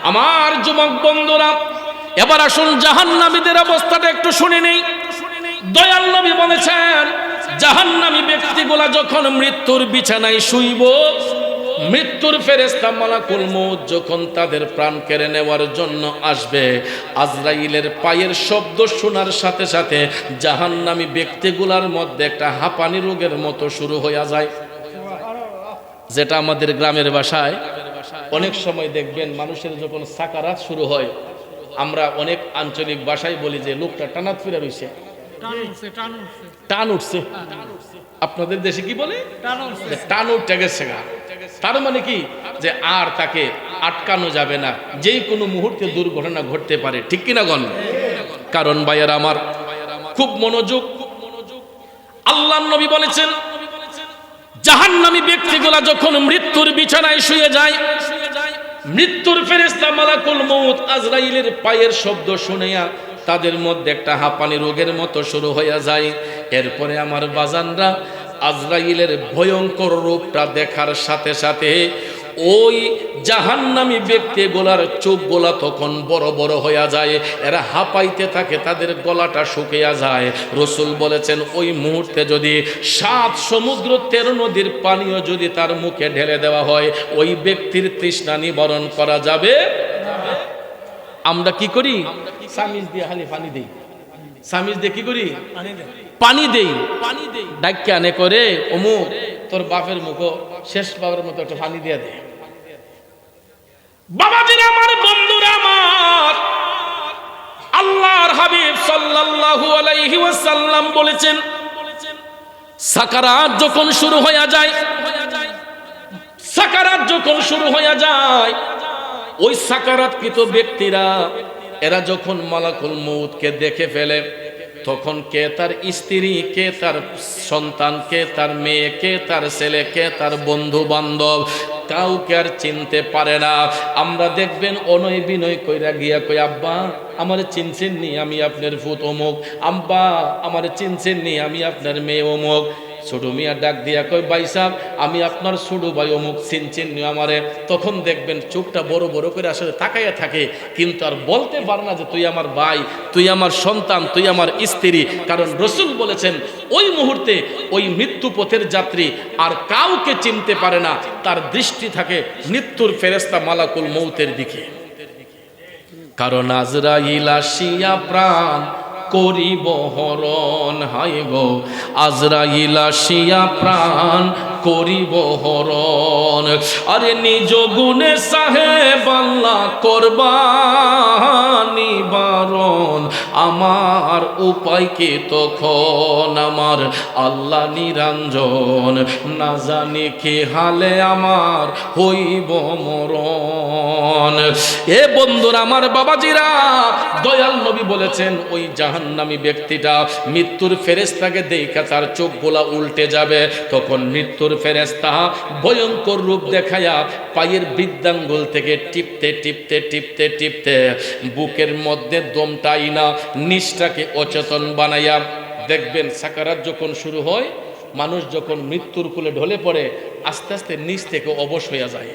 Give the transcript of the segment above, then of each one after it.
আমার যুবক বন্ধুরা, এবার আসুন জাহান্নামীদের অবস্থাটা একটু শুনে নেই। দয়াল নবী বলেছেন, জাহান্নামী ব্যক্তিগুলা যখন মৃত্যুর বিছানায় শুইব, মৃত্যুর ফেরেশতা মালাকুল মউত যখন তাদের প্রাণ কেড়ে নেওয়ার জন্য আসবে, আজরাইলের পায়ের শব্দ শোনার সাথে সাথে জাহান্নামী ব্যক্তিগুলার মধ্যে একটা হাঁপানি রোগের মতো শুরু হয়ে যায়। যেটা আমাদের গ্রামের ভাষায় অনেক সময় দেখবেন মানুষের যখন সাকারাত শুরু হয়, আমরা অনেক আঞ্চলিক ভাষায় বলি যে লোকটা টানাত ফিরে রইছে, টান উঠছে। আপনাদের দেশে কি বলে? টান উঠতে গেছে। তার মানে কি, যে আর তাকে আটকানো যাবে না, যে কোনো মুহূর্তে দুর্ঘটনা ঘটতে পারে, ঠিক কিনা গণ? কারণ ভাইয়ার আমার খুব মনোযোগ, আল্লাহর নবী বলেছেন, জাহান্নামী ব্যক্তিগুলা যখন মৃত্যুর বিছানায় শুয়ে যায়, মৃত্যুর ফেরেশতা মালাকুল মউত আজরাইলের পায়ের শব্দ শুনিয়া তাদের মধ্যে একটা হাঁপানি রোগের মতো শুরু হয়ে যায়। এরপরে আমার বাজানরা, আজরাইলের ভয়ঙ্কর রূপটা দেখার সাথে সাথে ওই জাহান্নামী ব্যক্তিগুলার চোখগুলা তখন বড় বড় হয়ে যায়, এরা হাঁপাইতে থাকে, তাদের গলাটা শুকিয়ে যায়। রসুল বলেছেন, ওই মুহূর্তে যদি 7 সমুদ্র 13 নদীর পানিও যদি তার মুখে ঢেলে দেওয়া হয়, ওই ব্যক্তির তৃষ্ণা নিবারণ করা যাবে। আমরা কি করি? সামিজ দিয়ে খালি পানি দেই, সামিজ দিয়ে কি করি? পানি দেই। ডাক্কে আনে করে, অমুক তোর বাপের মুখো শেষ বাবার মতো একটা পানি দিয়ে দে। বাবাজিরা আমার, বন্ধুরা আমার, আল্লাহর হাবিব সাল্লাল্লাহু আলাইহি ওয়াসাল্লাম বলেছেন, সাকারাত যখন শুরু হয়ে যায়, সাকারাত যখন শুরু হয়ে যায়, ওই সাকারাতকৃত ব্যক্তিরা এরা যখন মালাকুল মউতকে দেখে ফেলে, তখন কে তার স্ত্রী, কে তার সন্তান, কে তার মেয়ে, কে তার ছেলে, কে তার বন্ধু বান্ধব, কাউকে আর চিনতে পারে না। আমরা দেখবেন অনয় বিনয় কইরা গিয়া কই, আব্বা আমার চিনছেন নি, আমি আপনার ফুত অমুক। আব্বা আমার চিনছেন নি, আমি আপনার মেয়ে অমুক। ছোট মিয়া ডাক দিয়া কই, ভাই সাহেব আমি আপনার ছোট ভাই অমুক, চিনছেন নি আমারে? তখন দেখবেন চোখটা বড় বড় করে আসলে তাকাইয়া থাকে, কিন্তু আর বলতে পারে না যে তুই আমার ভাই, তুই আমার সন্তান, তুই আমার স্ত্রী। কারণ রসুল বলেছেন, ওই মুহূর্তে ওই মৃত্যু পথের যাত্রী আর কাউকে চিনতে পারে না, তার দৃষ্টি থাকে মৃত্যুর ফেরেশতা মালাকুল মউতের দিকে। কারণ আজরাইল আসিয়া প্রাণ করিব হরণ, হায় গো আজরাইল আসিয়া প্রাণ করিব হরণ। আরে নিজ গুণে সাহেব আল্লাহ করবা নিবারণ, আমার উপায় কে তখন আমার আল্লাহ নিরঞ্জন, না জানি কি হালে আমার হইব মরণ। এ বন্ধুরা আমার, বাবাজিরা, দয়াল নবী বলেছেন, ওই জাহান্নামী ব্যক্তিটা মৃত্যুর ফেরেশতাকে দেখা তার চোখগুলা উল্টে যাবে। তখন মৃত্যুর ফেরেশতা ভয়ঙ্কর রূপ দেখায়া পায়ের বৃদ্ধাঙ্গুল থেকে টিপতে টিপতে টিপতে টিপতে বুকের মধ্যে দমটাই না নিষ্টাকে অচেতন বানাইয়া, দেখবেন সাকারাত যখন শুরু হয়, মানুষ যখন মৃত্যুর কোলে ঢলে পড়ে, আস্তে আস্তে নিচ থেকে অবশ হইয়া যায়,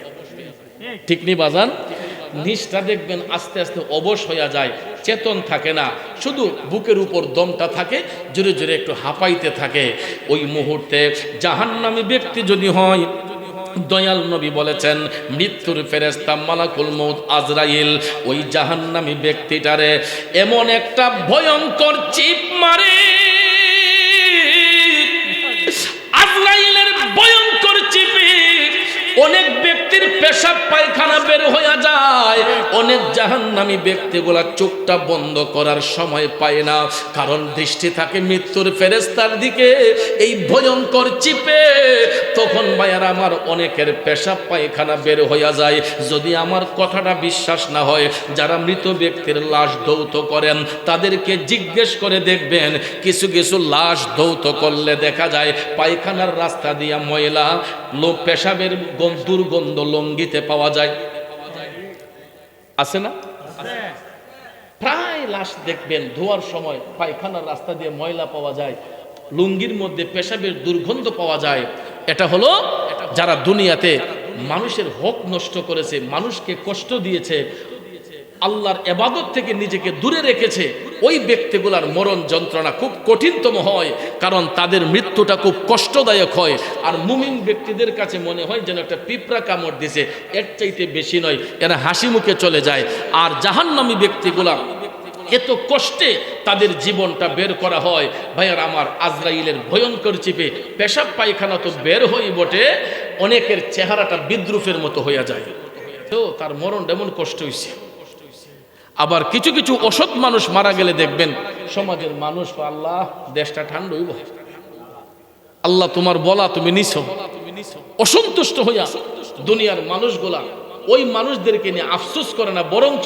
ঠিক নি বাজান? নিচটা দেখবেন আস্তে আস্তে অবশ হইয়া যায়, চেতন থাকে না, শুধু বুকের উপর দমটা থাকে, জোরে জোরে একটু হাঁপাইতে থাকে। ওই মুহূর্তে জাহান্নামী ব্যক্তি যদি হয়, দয়াল নবী বলেছেন, মৃত্যুর ফেরেশতা মালাকুল মউত আজরাইল ওই জাহান্নামী ব্যক্তিটারে এমন একটা ভয়ঙ্কর চিপ মারে, আজরাইলের ভয়ঙ্কর চিপে অনেক ব্যক্তির পেশাব পায়খানা বের হয়ে যায়। অনেক জাহান্নামী ব্যক্তিগুলা চোখটা বন্ধ করার সময় পায় না, কারণ দৃষ্টি থাকে মৃত্যুর ফেরেশতার দিকে, এই ভয়ঙ্কর চিপে। তখন ভাইয়ার আমার, অনেকের পেশাব পায়খানা বের হয়ে যায়। যদি আমার কথাটা বিশ্বাস না হয়, যারা মৃত ব্যক্তির লাশ ধৌত করেন তাদেরকে জিজ্ঞেস করে দেখবেন, কিছু কিছু লাশ ধৌত করলে দেখা যায় পায়খানার রাস্তা দিয়া ময়লা, পেশাবের দুর্গন্ধ লঙ্গিতে পাওয়া যায়, আছে না? প্রায় লাশ দেখবেন ধোয়ার সময় পায়খানার রাস্তা দিয়ে ময়লা পাওয়া যায়, লুঙ্গির মধ্যে পেশাবের দুর্গন্ধ পাওয়া যায়। এটা হলো যারা দুনিয়াতে মানুষের হক নষ্ট করেছে, মানুষকে কষ্ট দিয়েছে, আল্লাহর ইবাদত থেকে নিজেকে দূরে রেখেছে, ওই ব্যক্তিগুলার মরণ যন্ত্রণা খুব কঠিনতম হয়, কারণ তাদের মৃত্যুটা খুব কষ্টদায়ক হয়। আর মুমিন ব্যক্তিদের কাছে মনে হয় যেন একটা পিঁপড়া কামড় দিছে, এর চাইতে বেশি নয়, এরা হাসি মুখে চলে যায়। আর জাহান্নামী ব্যক্তিগুলা এত কষ্টে তাদের জীবনটা বের করা হয়। ভাইয়ার আমার, আজরাইলের ভয়ঙ্কর চিপে পেশাব পায়খানা তো বের হই বটে, অনেকের চেহারাটা বিদ্রুপের মতো হইয়া যায়, তো তার মরণ এমন কষ্ট হইছে। আবার কিছু কিছু অসৎ মানুষ মারা গেলে দেখবেন সমাজের মানুষ, আল্লাহ দেশটা ঠান্ডা হইব, আল্লাহ তোমার বলা তুমি নিছো, অসন্তুষ্ট হইয়া দুনিয়ার মানুষগুলা ওই মানুষদেরকে নিয়ে আফসোস করে না, বরঞ্চ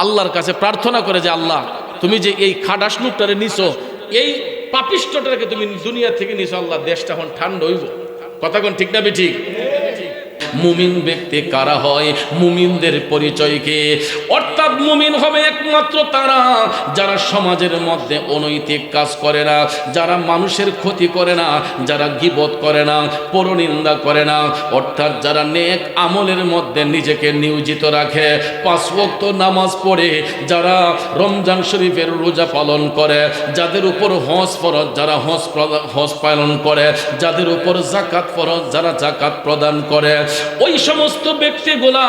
আল্লাহর কাছে প্রার্থনা করে যে আল্লাহ তুমি যে এই খাডাস লোকটারে নিছো, এই পাপিষ্টটাকে তুমি দুনিয়া থেকে নিছো, আল্লাহ দেশটা এখন ঠান্ডা হইব। কথা কোন ঠিক না বেঠিক? মুমিন ব্যক্তি কারা হয়? মুমিনদের পরিচয় কি? অর্থাৎ মুমিন হবে একমাত্র তারা যারা সমাজের মধ্যে অনৈতিক কাজ করে না, যারা মানুষের ক্ষতি করে না, যারা গীবত করে না, পরনিন্দা করে না, অর্থাৎ যারা নেক আমলের মধ্যে নিজেকে নিয়োজিত রাখে, 5 ওয়াক্ত নামাজ পড়ে, যারা রমজান শরীফের রোজা পালন করে, যাদের উপর হজ ফরজ, যারা হজ পালন করে, যাদের উপর যাকাত ফরজ, যারা যাকাত প্রদান করে, ওই সমস্ত ব্যক্তিগুলা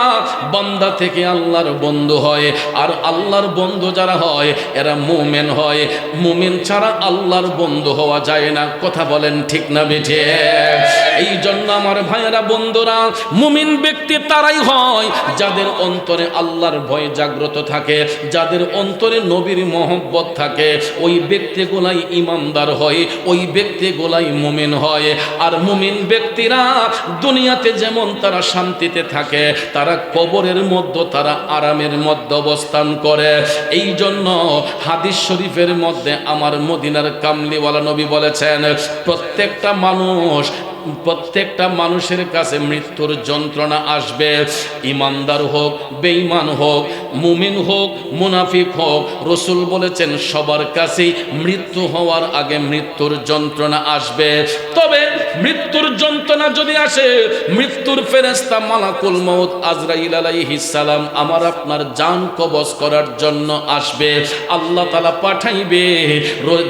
বান্দা থেকে আল্লাহর বন্ধু হয়। আর আল্লাহর বন্ধু যারা হয় এরা মুমিন হয়। মুমিন ছাড়া আল্লাহর বন্ধু হওয়া যায় না। কথা বলেন ঠিক না বেঠে? এই জন্য আমার ভাইয়েরা, বন্ধুরা, মুমিন ব্যক্তি তারাই হয় যাদের অন্তরে আল্লাহর ভয় জাগ্রত থাকে, যাদের অন্তরে নবীর মহব্বত থাকে, ওই ব্যক্তিগুলাই ইমানদার হয়, ওই ব্যক্তিগুলাই মুমিন হয়। আর মুমিন ব্যক্তিরা দুনিয়াতে যেমন তারা শান্তিতে থাকে, তারা কবরের মধ্যে তারা আরামের মধ্যে অবস্থান করে। এই জন্য হাদিস শরীফের মধ্যে আমার মদিনার কামলিওয়ালা নবী বলেছেন, প্রত্যেকটা মানুষের কাছে মৃত্যুর যন্ত্রণা আসবে। ইমানদার হোক, বেঈমান হোক, মুমিন হোক, মুনাফিক হোক, রাসূল বলেছেন সবার কাছেই মৃত্যু হওয়ার আগে মৃত্যুর যন্ত্রণা আসবে। তবে মৃত্যুর যন্ত্রণা যদি আসে, মৃত্যুর ফেরেশতা মালাকুল মউত আজরাইল আলাইহিস সালাম আমার আপনার জান কবজ করার জন্য আসবে। আল্লাহ তাআলা পাঠাইবে।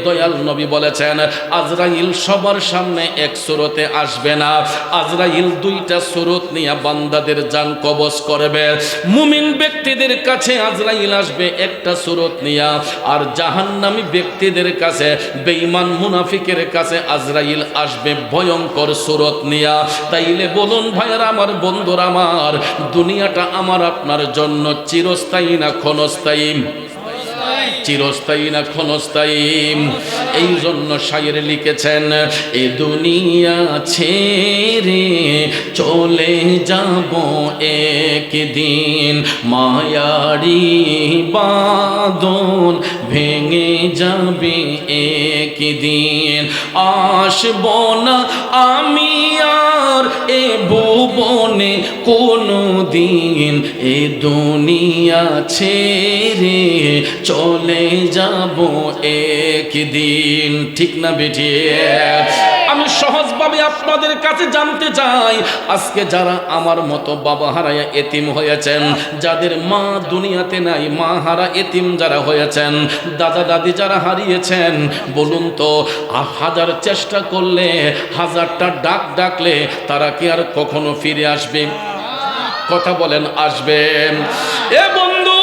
দয়াল নবী বলেছেন, আজরাইল সবার সামনে এক সুরতে আসবে না, আজরাইল 2টা সুরত নিয়ে বান্দাদের জান কবজ করবে। মুমিন ব্যক্তিদের কাছে আজরাইল আসবে একটা সুরত নিয়া, আর জাহান্নামী ব্যক্তিদের কাছে, বেঈমান মুনাফিকের কাছে আজরাইল আসবে ভয়ঙ্কর সুরত নিয়া। তাইলে বলুন ভাইয়ারা আমার, বন্ধুরা আমার, দুনিয়াটা আমার আপনার জন্য চিরস্থায়ী না ক্ষণস্থায়ী? চিরস্থায়ী না ক্ষণস্থায়ী? এই জন্য শায়ের লিখেছেন, এ দুনিয়া ছেড়ে চলে যাব একদিন, মায়ারি বাঁধন ভেঙে যাবে একদিন, আসব না আমি আর এ ভুবনে কোনো দিন, এ দুনিয়া ছেড়ে চলে যাব একদিন। ঠিক না বেঠি? আমি সহজভাবে আপনাদের কাছে জানতে চাই, আজকে যারা আমার মতো বাবা হারায়া এতিম হয়েছেন, যাদের মা দুনিয়াতে নাই, মা হারা এতিম যারা হয়েছেন, দাদা দাদি যারা হারিয়েছেন, বলুন তো 1000 চেষ্টা করলে, 1000টা ডাক ডাকলে তারা কি আর কখনো ফিরে আসবে? কথা বলেন, আসবে? এ বন্ধু,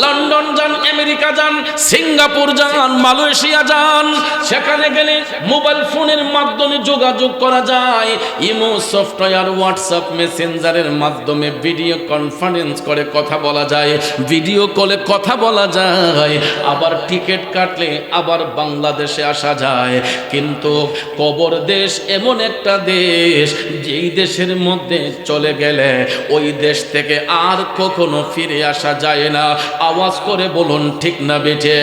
লন্ডন যান, আমেরিকা যান, সিঙ্গাপুর যান, মালয়েশিয়া যান, সেখানে গেলে মোবাইল ফোনের মাধ্যমে যোগাযোগ করা যায়। ইমো সফটওয়্যার, হোয়াটসঅ্যাপ, মেসেঞ্জারের মাধ্যমে ভিডিও কনফারেন্স করে কথা বলা যায়, ভিডিও কলে কথা বলা যায়, আবার টিকিট কাটলে আবার বাংলাদেশে আসা যায়। কিন্তু কবর দেশ এমন একটা দেশ, যেই দেশের মধ্যে চলে গেলে ওই দেশ থেকে আর কখনো ফিরে আসা যায় না। আওয়াজ করে বলুন ঠিক না বেঠে?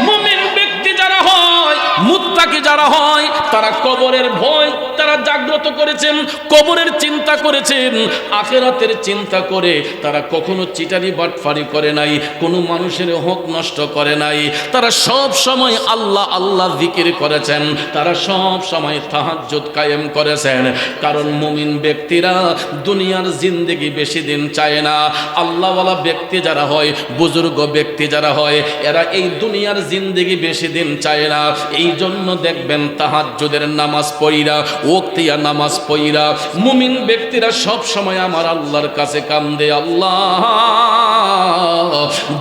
মুমিন ব্যক্তি যারা হয়, মুত্তাকি মুনাফিক যারা হয় তারা কবরের ভয় তারা জাগ্রত করেছেন, কবরের চিন্তা করেছেন, আখিরাতের চিন্তা করে তারা কখনো চিটারি বাটফারি করে নাই, কোনো মানুষের হক নষ্ট করে নাই। তারা সব সময় আল্লাহ আল্লাহ জিকির করেছেন, তারা সব সময় তাহাজ্জুদ কায়েম করেছেন। কারণ মুমিন ব্যক্তিরা দুনিয়ার জিন্দেগি বেশি দিন চায় না। আল্লাহওয়ালা ব্যক্তি যারা হয়, বুজুর্গ ব্যক্তি যারা হয়, এরা এই দুনিয়ার জিন্দেগি বেশি দিন চায় না। এই জন্য দেখবেন তাহাজ্জুদের নামাজ পড়িরা, ওয়াক্তিয়া নামাজ পড়িরা মুমিন ব্যক্তিরা সব সময় আমার আল্লাহর কাছে কান্দে, আল্লাহ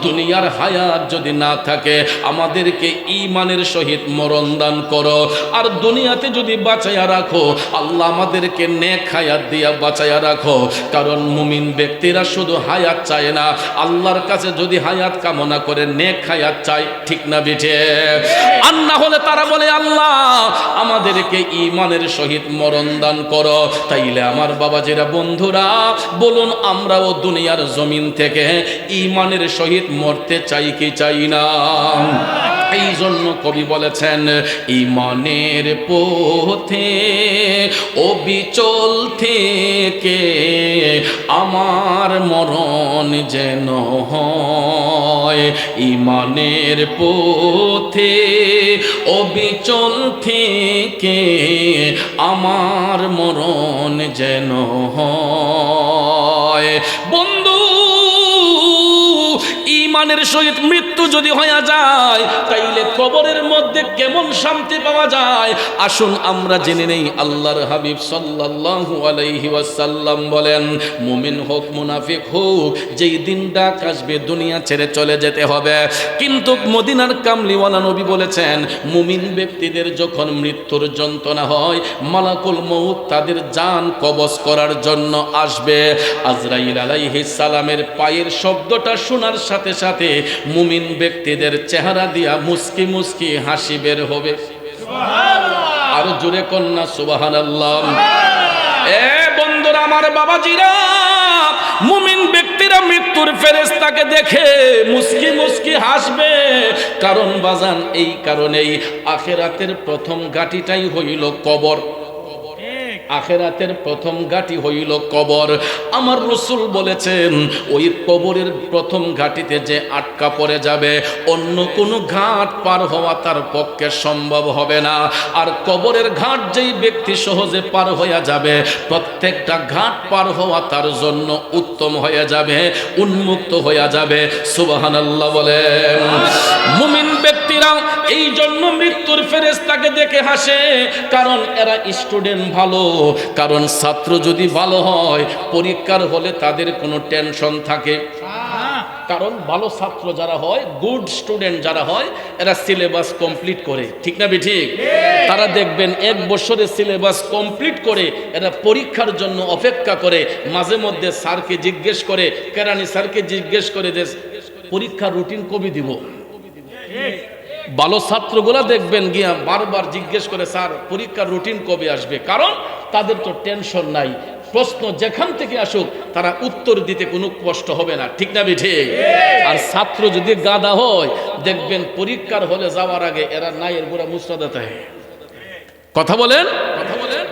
দুনিয়ার হায়াত যদি না থাকে আমাদেরকে ঈমানের সহিত মরণ দান করো, আর দুনিয়াতে যদি বাঁচাইয়া রাখো আল্লাহ আমাদেরকে নেক হায়াত দিয়া বাঁচাইয়া রাখো। কারণ মুমিন ব্যক্তিরা শুধু হায়াত চায় না, আল্লাহর কাছে যদি হায়াত কামনা করে নেক হায়াত চায়, ঠিক না বিঠে? আর না হলে তারা বলে আল্লাহ আমাদেরকে ঈমানের সহিত মরণ দান করো। তাইলে আমার বাবাজিরা বন্ধুরা বলুন, আমরাও দুনিয়ার জমিন থেকে ঈমানের সহিত মরতে চাই কি চাই না? এই জন্য কবি বলেছেন, ঈমানের পথে অবিচল থেকে আমার মরণ যেন হয়। ঈমানের পথে অবিচল থেকে আমার মরণ যেন হয়। বন্ধু, ঈমানের সহিত মৃত্যু যদি হয়ে যায় তাইলে কবরের মধ্যে কেমন শান্তি পাওয়া যায়? আসুন আমরা জেনে নেই। আল্লাহর হাবিব সাল্লাল্লাহু আলাইহি ওয়াসাল্লাম বলেন, মুমিন হোক মুনাফিক হোক, যেই দিন ডাক আসবে দুনিয়া ছেড়ে চলে যেতে হবে। কিন্তু মদিনার কামলিওয়ালা নবী বলেছেন, মুমিন ব্যক্তিদের যখন মৃত্যুর যন্ত্রণা হয় মালাকুল মউত তাদের জান কবজ করার জন্য আসবে। আজরাইল আলাইহিস সালামের পায়ের শব্দটা শোনার সাথে সাথে মুমিন ব্যক্তিদের চেহারা দিয়া মুস্কি মুস্কি হাসি বের হবে। সুবহানাল্লাহ! আর জোরে কন্যা সুবহানাল্লাহ। এ বন্ধুরা, আমার বাবাজিরা, মুমিন ব্যক্তিরা মৃত্যুর ফেরেশতাকে দেখে মুস্কি মুস্কি হাসবে। কারণ বাজান, এই কারণেই আখিরাতের প্রথম ঘাঁটিটাই হইল কবর। আখিরাতের প্রথম ঘাঁটি হইল কবর। আমার রাসূল বলেছেন, ওই কবরের প্রথম ঘাঁটিতে যে আটকা পড়ে যাবে অন্য কোনো ঘাট পার হওয়া তার পক্ষে সম্ভব হবে না। আর কবরের ঘাট যেই ব্যক্তি সহজে পার হয়ে যাবে, প্রত্যেকটা ঘাট পার হওয়া তার জন্য উত্তম হয়ে যাবে, উন্মুক্ত হয়ে যাবে। সুবহানাল্লাহ বলেন। মুমিন ব্যক্তিরা এই জন্য মৃত্যুর ফেরেশতাকে দেখে হাসে, কারণ এরা স্টুডেন্ট ভালো। কারণ ছাত্র যদি ভালো হয় পরীক্ষার হলে তাদের কোনো টেনশন থাকে। কারণ ভালো ছাত্র যারা হয়, গুড স্টুডেন্ট যারা হয়, এরা সিলেবাস কমপ্লিট করে, ঠিক না ঠিক? তারা দেখবেন এক বছরের সিলেবাস কমপ্লিট করে এরা পরীক্ষার জন্য অপেক্ষা করে। মাঝে মধ্যে স্যারকে জিজ্ঞেস করে, কেরানি স্যারকে জিজ্ঞেস করে যে পরীক্ষার রুটিন কবে দিব। ভালো ছাত্রগুলা দেখবেন গিয়া বারবার জিজ্ঞেস করে, স্যার পরীক্ষার রুটিন কবে আসবে? কারণ তাদের তো টেনশন নাই, প্রশ্ন যেখান থেকে আসুক তারা উত্তর দিতে কোনো কষ্ট হবে না, ঠিক না ঠিক? আর ছাত্র যদি গাদা হয় দেখবেন পরীক্ষার হলে যাওয়ার আগে এরা নাইয়ের গোড়া মুসরাদা থাকে। কথা বলেন,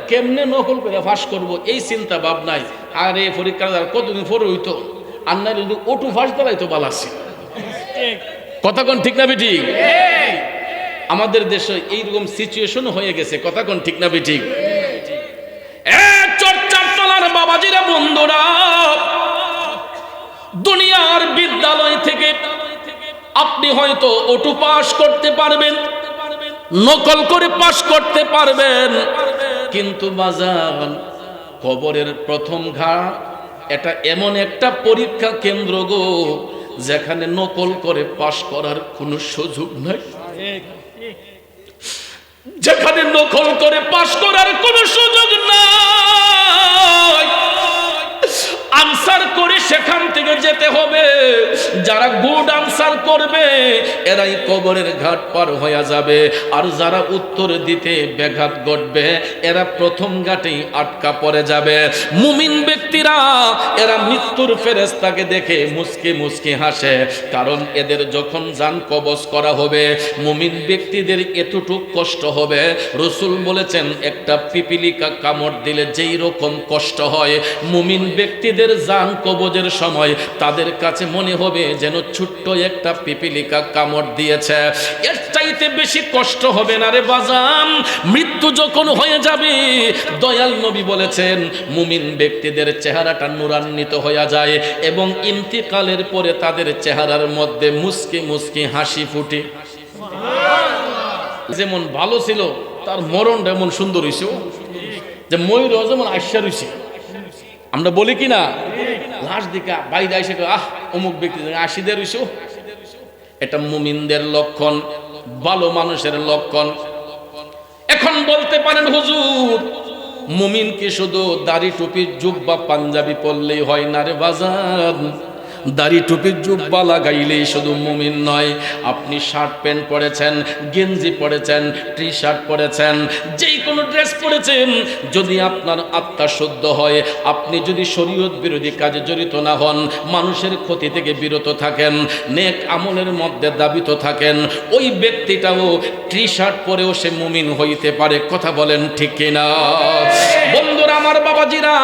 কেমনে নকল করে ফাঁস করব এই চিন্তা ভাবনায়। আর এই পরীক্ষা কতদিন পরে হইতো, আর নাই যদি ওটু ফাঁস দেওয়াই তো বালাসি। কথা কোন ঠিক না ঠিক? আমাদের দেশে এইরকম সিচুয়েশন হয়ে গেছে। কথা কোন ঠিক না ঠিক? চর্চার তলার বাবাজিরা বন্ধুরা, দুনিয়ার বিদ্যালয় থেকে আপনি হয়তো ওটু পাস করতে পারবেন, নকল করে পাস করতে পারবেন, কিন্তু বাজান কবরের প্রথম ঘাট এটা এমন একটা পরীক্ষা কেন্দ্র গো, যেখানে নকল করে পাস করার কোনো সুযোগ নাই। যেখানে নকল করে পাস করার কোনো সুযোগ নাই। আনসার করে সেখান থেকে যেতে হবে। যারা গুড আনসার করবে এরাই কবরের ঘাট পার হয়ে যাবে, আর যারা উত্তর দিতে ব্যাঘাত ঘটবে এরা প্রথম ঘাটেই আটকা পড়ে যাবে। মুমিন ব্যক্তিরা এরা মৃত্যুর ফেরেশতাকে দেখে মুচকি মুচকি হাসে, কারণ এদের যখন জান কবজ করা হবে মুমিন ব্যক্তিদের এতটুকু কষ্ট হবে। রাসূল বলেছেন একটা পিপিলিকা কামড় দিলে যেই রকম কষ্ট হয় মুমিন ব্যক্তিদের জান কবজের সময় তাদের কাছে মনে হবে যেন ছোট্ট একটা পিপিলিকা কামড় দিয়েছে। এর চাইতে বেশি কষ্ট হবে না রে বাজান। মৃত্যু যখন হয়ে যাবে দয়াল নবী বলেছেন মুমিন ব্যক্তিদের চেহারাটা নূরান্বিত হয়ে যায় এবং ইন্তিকালের পরে তাদের চেহারার মধ্যে মুস্কি মুস্কি হাসি ফুটে। যেমন ভালো ছিল তার মরণটা এমন সুন্দর হইছে, যে ময়ূর যেমন আশ্চর্য হইছে। আমরা বলি কি না, লাশ দিকে বাইরে এসে আহ অমুক ব্যক্তি আশিদের হইছে। এটা মুমিনদের লক্ষণ, ভালো মানুষের লক্ষণ। এখন বলতে পারেন হুজুর মুমিন কি শুধু দাড়ি টুপি জুব্বা পাঞ্জাবি পরলেই হয় না রে বাজার? দাড়ি টুপি জুব্বা লাগাইলেই শুধু মুমিন নয়। আপনি শার্ট প্যান্ট পরেছেন, গেঞ্জি পরেছেন, টি শার্ট পরেছেন, যেই কোনো ড্রেস পরেছেন, যদি আপনার আত্মা শুদ্ধ হয়, আপনি যদি শরীয়ত বিরোধী কাজে জড়িত না হন, মানুষের ক্ষতি থেকে বিরত থাকেন, নেক আমলের মধ্যে দাবিত থাকেন, ওই ব্যক্তিটাও টি শার্ট পরেও সে মুমিন হইতে পারে। কথা বলেন ঠিক কিনা বন্ধুরা আমার বাবাজিরা?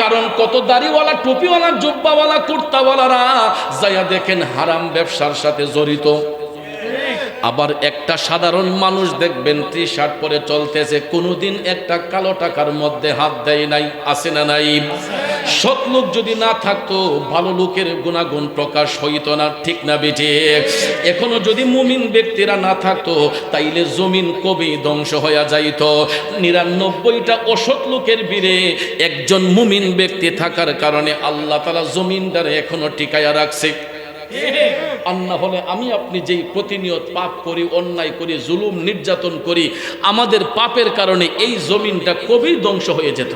কারণ কত দাড়িওয়ালা টুপিওয়ালা জুব্বাওয়ালা কুর্তাওয়ালারা যায়া দেখেন হারাম ব্যবসার সাথে জড়িত। আবার একটা সাধারণ মানুষ দেখবেন টি শার্ট পরে চলতেছে, কোনোদিন একটা কালো টাকার মধ্যে হাত দেয় নাই। আছে না নাই? সৎ লোক যদি না থাকতো ভালো লোকের গুণাগুণ প্রকাশ হইতো না, ঠিক না বেঠে? এখনো যদি মুমিন ব্যক্তিরা না থাকতো তাইলে জমিন কবি ধ্বংস হয়ে যাইত। 99টা অসৎ লোকের বীরে একজন মুমিন ব্যক্তি থাকার কারণে আল্লাহ তাআলা জমিনটারে এখনো টিকায়া রাখছে। আর না হলে আমি আপনি যেই প্রতিনিয়ত পাপ করি, অন্যায় করি, জুলুম নির্যাতন করি, আমাদের পাপের কারণে এই জমিনটা কবি ধ্বংস হয়ে যেত।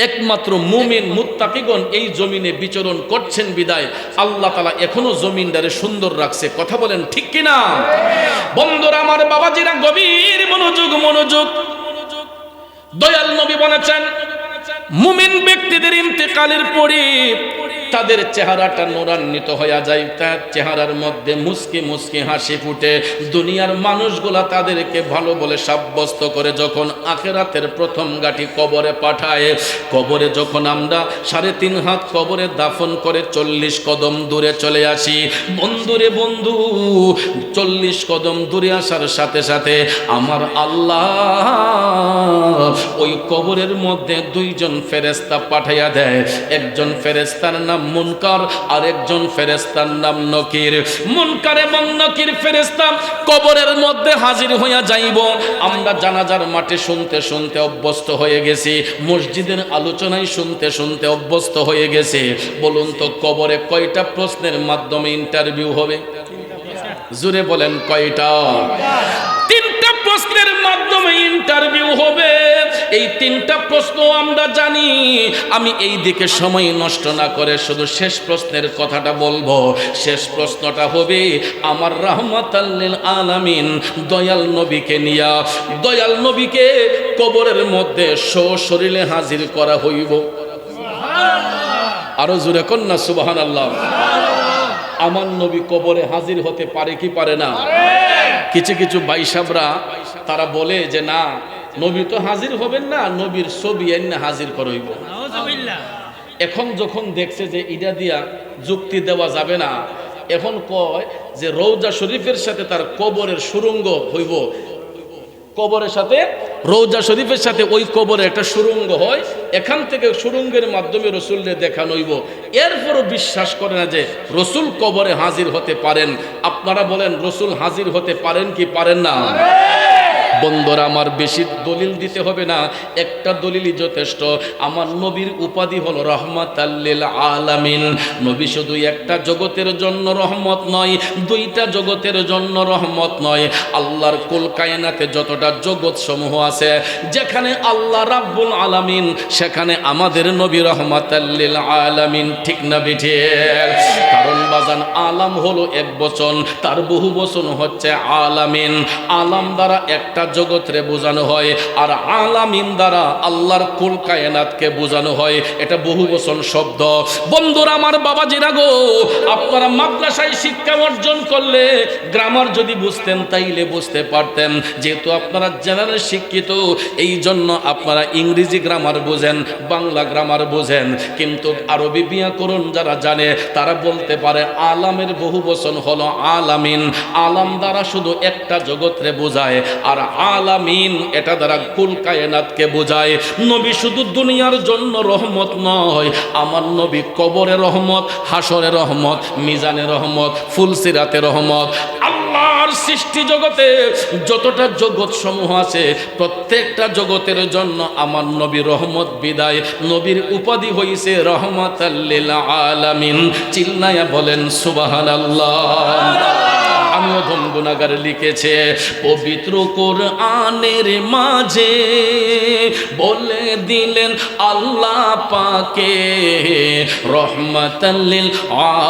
একমাত্র মুমিন মুত্তাকিগণ এই জমিনে বিচরণ করছেন বিদায় আল্লাহ তাআলা এখনো জমিনটারে সুন্দর রাখছে। কথা বলেন ঠিক কিনা বন্ধুরা আমার বাবাজিরা? গভীর মনোযোগ। দয়াল নবী বলেছেন মুমিন ব্যক্তিদের ইন্তেকালের পরে তাদের চেহারাটা নূরান্বিত হয়ে যায়, তার চেহারার মধ্যে মুস্কি মুস্কি হাসি ফুটে। দুনিয়ার মানুষগুলা তাদেরকে ভালো বলে সাব্যস্ত করে যখন আখিরাতের প্রথম গাটি কবরে পাঠায়, কবরে যখন আমরা 3.5 হাত কবরে দাফন করে 40 কদম দূরে চলে আসি, বন্ধুরে বন্ধু 40 কদম দূরে আসার সাথে সাথে আমার আল্লাহ ওই কবরের মধ্যে 2 জন ফেরেশতা পাঠাইয়া দেয়। একজন ফেরেশতার নাম মুনকার আর একজন ফেরেশতার নাম নকির। মুনকার এবং নকির ফেরেশতা কবরের মধ্যে হাজির হইয়া যাইব। আমরা জানাজার মাঠে শুনতে শুনতে অভ্যস্ত হয়ে গেছি, মসজিদের আলোচনায় শুনতে শুনতে অভ্যস্ত হয়ে গেছে। বলুন তো কবরে কয়টা প্রশ্নের মাধ্যমে ইন্টারভিউ হবে? জোরে বলেন কয়টা? 3টা প্রশ্নের মাধ্যমে ইন্টারভিউ হবে। এই 3টা প্রশ্ন আমরা জানি। আমি এই দিকে সময় নষ্ট না করে শুধু শেষ প্রশ্নের কথাটা বলবো। শেষ প্রশ্নটা হবে আমার রাহমাতাল লিল আলামিন দয়াল নবীকে নিয়া। দয়াল নবীকে কবরের মধ্যে সশরীরে হাজির করা হইব। আরো জোরে কন্যা সুবহানাল্লাহ। আমার নবী কবরে হাজির হতে পারে কি পারে না? কিছু কিছু ভাই সাহেবরা তারা বলে যে না, নবী তো হাজির হবেন না, নবীর ছবি এনে হাজির করইব। এখন যখন দেখছে যে এটা দিয়া যুক্তি দেওয়া যাবে না, এখন কয় যে রওজা শরীফের সাথে তার কবরের সুরঙ্গ হইব। কবরের সাথে রওজা শরীফের সাথে ওই কবরে একটা সুরঙ্গ হয়, এখান থেকে সুরঙ্গের মাধ্যমে রসুলকে দেখানো হইব। এরপরও বিশ্বাস করে না যে রসুল কবরে হাজির হতে পারেন। আপনারা বলেন রসুল হাজির হতে পারেন কি পারেন না? বন্ধুরা আমার, বেশি দলিল দিতে হবে না, একটা দলিলই যথেষ্ট। আমার নবীর উপাধি হলো রহমাতাল লিল আলামিন। নবী শুধু একটা জগতের জন্য রহমত নয়, দুইটা জগতের জন্য রহমত নয়, আল্লাহর কুল কায়নাতে যতটা জগৎ সমূহ আছে, যেখানে আল্লাহ রাব্বুল আলামিন, সেখানে আমাদের নবী রহমাতাল লিল আলামিন। ঠিক না বেঠিক? কারণ বাজান, আলাম হলো এক বচন, তার বহু বচন হচ্ছে আলামিন। আলাম দ্বারা একটা জগৎরে বোঝানো হয়, আর আলামিন দ্বারা আল্লাহর কুল কায়নাতকে বোঝানো হয়। এটা বহু বচন শব্দ। বন্ধুরা আমার, বাবাজিরা গো, আপনারা মাদ্রাসায় শিক্ষা অর্জন করলে গ্রামার যদি বুঝতেন তাইলে বুঝতে পারতেন। যেহেতু আপনারা জেনারেল শিক্ষিত, এই জন্য আপনারা ইংরেজি গ্রামার বোঝেন, বাংলা গ্রামার বোঝেন, কিন্তু আরবি ব্যাকরণ যারা জানে তারা বলতে পারে আলামের বহু বচন হলো আলামিন। আলাম দ্বারা শুধু একটা জগৎরে বোঝায়, আর আলামিন এটা দ্বারা কুল কায়নাতকে বোঝায়। নবী শুধু দুনিয়ার জন্য রহমত নয়, আমার নবী কবরে রহমত, হাসরে রহমত, মিজানে রহমত, ফুলসিরাতে রহমত। আল্লাহর সৃষ্টি জগতে যতটা জগৎ সমূহ আছে, প্রত্যেকটা জগতের জন্য আমার নবী রহমত বিদায়। নবীর উপাধি হইছে রহমাতাল লিল আলামিন। চিল্লায়া বলেন সুবহানাল্লাহ। আমিও ধম গুনাহগার লিখেছে, পবিত্র কোরআনের মাঝে বলে দিলেন আল্লাহ পাকে রহমাতাল লিল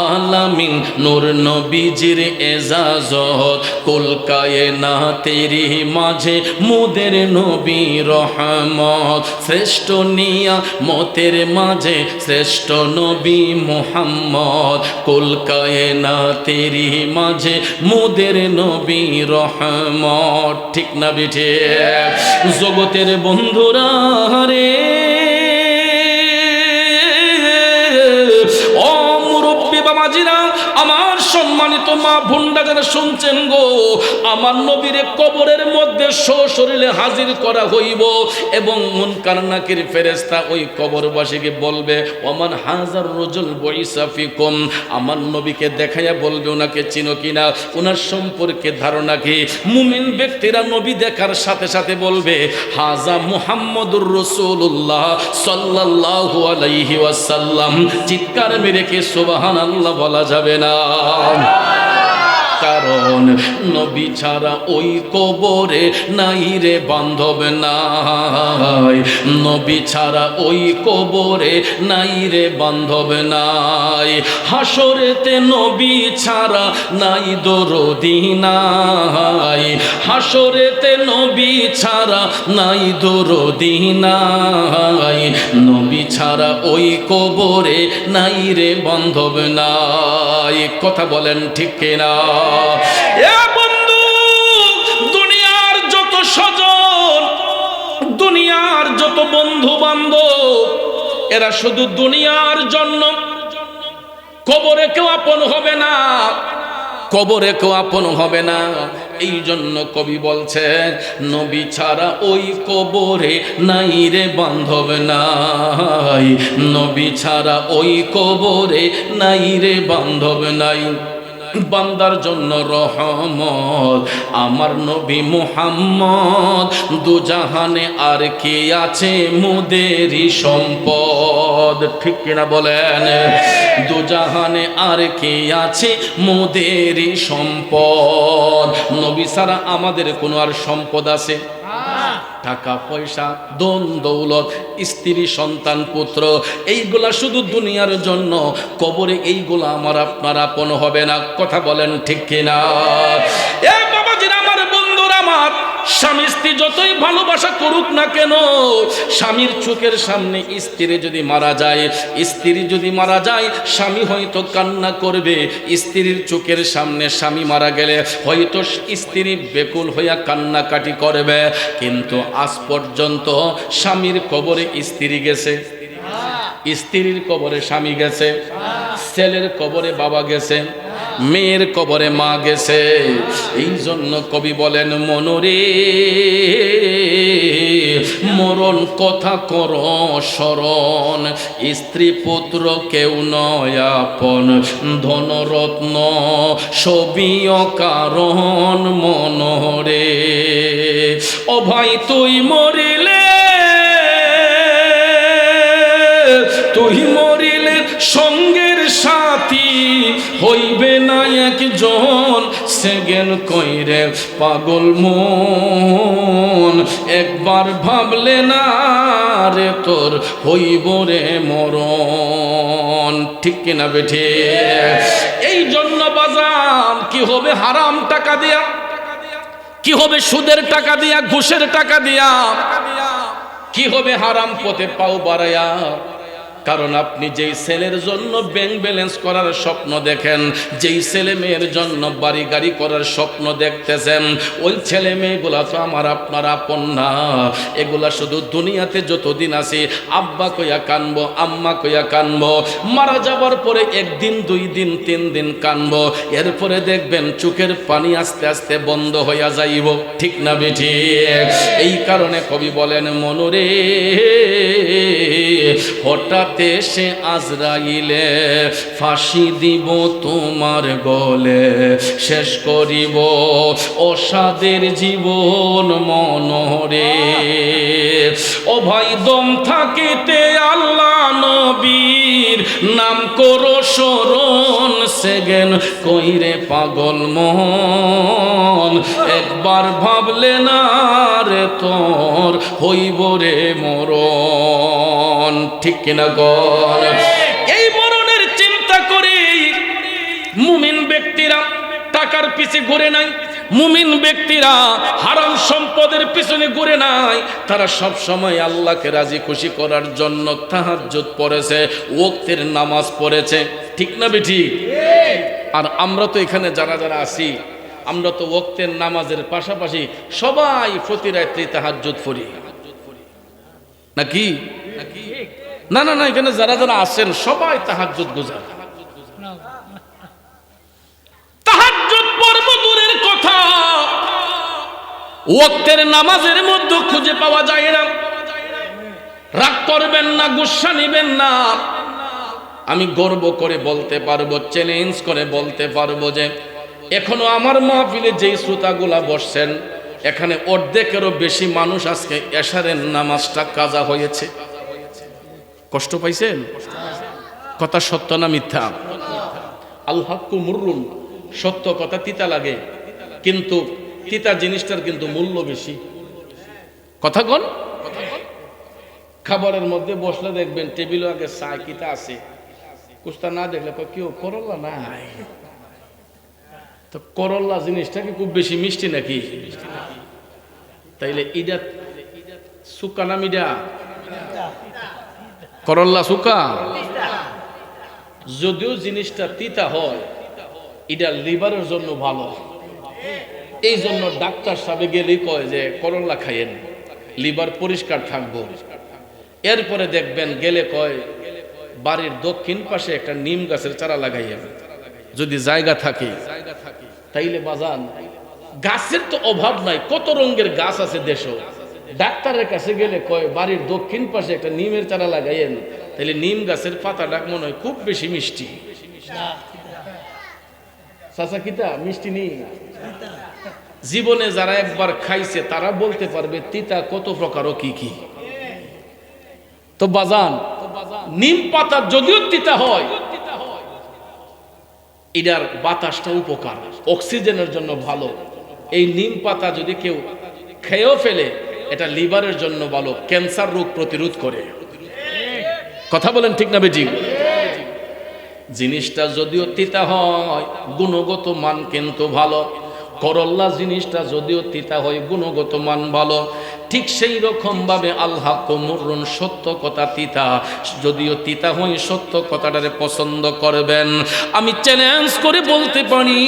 আলামিন। নূর নবীজির এজাজত কুল কায়নাতের মাঝে মুদের নবী রহমত। শ্রেষ্ঠ নিয়ামতের মাঝে শ্রেষ্ঠ নবী মুহাম্মদ। কুল কায়নাতের মাঝে মুদের নবী রহমত। ঠিক না বেঠিক? জগতের বন্ধুরা রে, ও মুরব্বী বাবাজিরা, আমার সম্মানিত মা বোনরা যারা শুনছেন গো, আমার নবীরে কবরের মধ্যে সশরীরে হাজির করা হইব, এবং মুনকার নাকির ফেরেশতা ওই কবরবাসীকে বলবে, ওমান হাজার রজুল বইসা ফিকুম। আমার নবীকে দেখাইয়া বলবে, ওনাকে চিনো কিনা, ওনার সম্পর্কে ধারণা কি? মুমিন ব্যক্তিরা নবী দেখার সাথে সাথে বলবে, হাজা মুহাম্মদুর রাসূলুল্লাহ সাল্লাল্লাহু আলাইহি ওয়াসাল্লাম। চিৎকার মেরে কি সুবহানাল্লাহ বলা যাবে না? কারণ নবী ছাড়া ওই কবরে নাই রে বান্ধব নাই, নবী ছাড়া ওই কবরে নাই রে বান্ধব নাই। হাসরেতে নবী ছাড়া নাই দরদি নাই, হাসরেতে নবী ছাড়া নাই দরদি নাই, নবী ছাড়া ওই কবরে নাই রে বান্ধব নাই। কথা বলেন ঠিক কিনা? এ বন্ধু, দুনিয়ার যত স্বজন, দুনিয়ার যত বন্ধু বান্ধব, এরা শুধু দুনিয়ার জন্য। কবরে কেউ আপন হবে না, কবরে কেউ আপন হবে না। এই জন্য কবি বলছে, নবী ছাড়া ওই কবরে নাই রে বান্ধব নাই, নবী ছাড়া ওই কবরে নাই রে বান্ধব নাই। বান্দার জন্য রহমত আমার নবী মুহাম্মদ। দুজাহানে আর কে আছে মুদেরই সম্পদ? ঠিক কিনা বলেন? দুজাহানে আর কে আছে মুদেরই সম্পদ? নবী ছাড়া আমাদের কোনো আর সম্পদ আছে? টাকা পয়সা, ধন দৌলত, স্ত্রী, সন্তান, পুত্র, এইগুলা শুধু দুনিয়ার জন্য। কবরে এইগুলা আমার আপনার আপন হবে না। কথা বলেন ঠিক কিনা? এ বাবাজিরা, আমার বন্ধুরা আমার, স্বামী স্ত্রী যতই ভালোবাসা করুক না কেন, স্বামীর চোখের সামনে স্ত্রী যদি মারা যায়, স্ত্রী যদি মারা যায়, স্বামী হয়তো কান্না করবে। স্ত্রীর চোখের সামনে স্বামী মারা গেলে হয়তো স্ত্রী বেকুল হইয়া কান্নাকাটি করবে। কিন্তু আজ পর্যন্ত স্বামীর কবরে স্ত্রী গেছে, স্ত্রীর কবরে স্বামী গেছে, ছেলের কবরে বাবা গেছে, মেয়ের কবরে মা গেছে। এই জন্য কবি বলেন মনরে মরণ কথা কর স্মরণ, স্ত্রী পুত্র কেউ নয় আপন, ধনরত্ন সবই অকারণ মনরে। ও ভাই তুই মরিলে, তুই মরিলে সঙ্গের সাথী হইবে না একজন, সেগেন কইরে পাগল মন, একবার ভাবলে না রে তোর হইব রে মরণ। ঠিক কিনা বেঠে? এই জন্য বাজান কি হবে হারাম টাকা দিয়া, কি হবে সুদের টাকা দিয়া, ঘুষের টাকা দিয়া, কি হবে হারাম পথে পাও বাড়াইয়া। কারণ আপনি যেই ছেলের জন্য ব্যাংক ব্যালেন্স করার স্বপ্ন দেখেন, যেই ছেলে মেয়ের জন্য বাড়ি গাড়ি করার স্বপ্ন দেখতেছেন, ওই ছেলে মেয়েগুলা তো আমার আপনার আপন না। এগুলা শুধু দুনিয়াতে যতদিন আছে আব্বা কইয়া কানবো, আম্মা কইয়া কানবো, মারা যাবার পরে একদিন 2 দিন 3 দিন কানবো, এরপরে দেখবেন চোখের পানি আস্তে আস্তে বন্ধ হইয়া যাইব। ঠিক না বেঠি? এই কারণে কবি বলেন মনরে হঠাৎ সে আজরাইলে ফাঁসি দিব তোমার গলে, শেষ করিব অসাদের জীবন মনরে। ও ভাই দম থাকিতে আল্লাহ নবীর নাম করো স্মরণ, সেগেন কইরে পাগল মন, একবার ভাবলে না রে তোর হইব রে মরণ। ঠিক কিনা গণ? এই মরণের চিন্তা করে মুমিন ব্যক্তিরা টাকার পিছে ঘুরে নাই, মুমিন ব্যক্তিরা হারাম সম্পদের পিছনে ঘুরে নাই, তারা সব সময় আল্লাহকে রাজি খুশি করার জন্য তাহাজ্জুদ পড়েছে, ওয়াক্তের নামাজ পড়েছে। ঠিক না বেঠি? আর আমরা তো এখানে যারা যারা আছি, আমরা তো ওয়াক্তের নামাজের পাশাপাশি সবাই প্রতি রাত্রি তাহাজ্জুদ পড়ি নাকি? না না না, এখানে যারা যারা আছেন সবাই তাহাজ্জুদ গুজার। তাহাজ্জুদ পড়ব দূরের কথা, ওয়াক্তের নামাজের মধ্যে খুঁজে পাওয়া যায় না। রাগ করবেন না, গুসা নিবেন না। আমি গর্ব করে বলতে পারবো, চ্যালেঞ্জ করে বলতে পারবো যে এখনো আমার মাহফিলে যেই শ্রোতাগুলা বসছেন, এখানে অর্ধেকেরও বেশি মানুষ আজকে এশারের নামাজটা কাজা হয়েছে। কষ্ট পাইছেন? কথা সত্য না মিথ্যা? আল হাক্কু মুররুন, সত্য কথা তিতা লাগে, কিন্তু তিতা জিনিসটার কিন্তু মূল্য বেশি। কথা কোন? খাবারের মধ্যে বসলে দেখবেন টেবিল আগে চা কিতা আছে, কুস্তা না দেখলে কেউ করল্লা নাই। তো করল্লা জিনিসটা কি খুব বেশি মিষ্টি নাকি? তাইলে ইডা সুকা না মিডা? করল্লা সুকা। যদিও জিনিসটা তিতা হয়, এটা লিভারের জন্য ভালো। এই জন্য ডাক্তার সাহেব গেলেই কয় যে করল্লা খাইয়েন, লিভার পরিষ্কার থাকবো। এরপরে দেখবেন গেলে কয় বাড়ির দক্ষিণ পাশে একটা নিম গাছের চারা লাগাইয়েন যদি জায়গা থাকে। তাইলে বাজান গাছের তো অভাব নাই, কত রঙের গাছ আছে দেশ। ডাক্তারের কাছে গেলে কয় বাড়ির দক্ষিণ পাশে একটা নিমের চারা লাগাইয়েন, তাহলে নিম গাছের পাতাটা মনে হয় খুব বেশি মিষ্টি। চাচা কিতা মিষ্টি নেই? জীবনে যারা একবার খাইছে তারা বলতে পারবে তিতা কত প্রকার ও কি কি। তো বাজান নিম পাতা যদিও তিতা হয়, এটার বাতাসটা উপকার, অক্সিজেনের জন্য ভালো। এই নিম পাতা যদি কেউ খেয়েও ফেলে, এটা লিভারের জন্য ভালো, ক্যান্সার রোগ প্রতিরোধ করে। কথা বলেন ঠিক না বেজি? জিনিসটা যদিও তিতা হয়, গুণগত মান কিন্তু ভালো। করল্লা জিনিসটা যদিও তিতা হয়, গুণগত মান ভালো। ঠিক সেই রকম ভাবে আল্লাহ মুররুন, সত্য কথা তিতা, যদিও তিতা হয় সত্য কথাটারে পছন্দ করবেন। আমি চ্যালেঞ্জ করে বলতে পারি,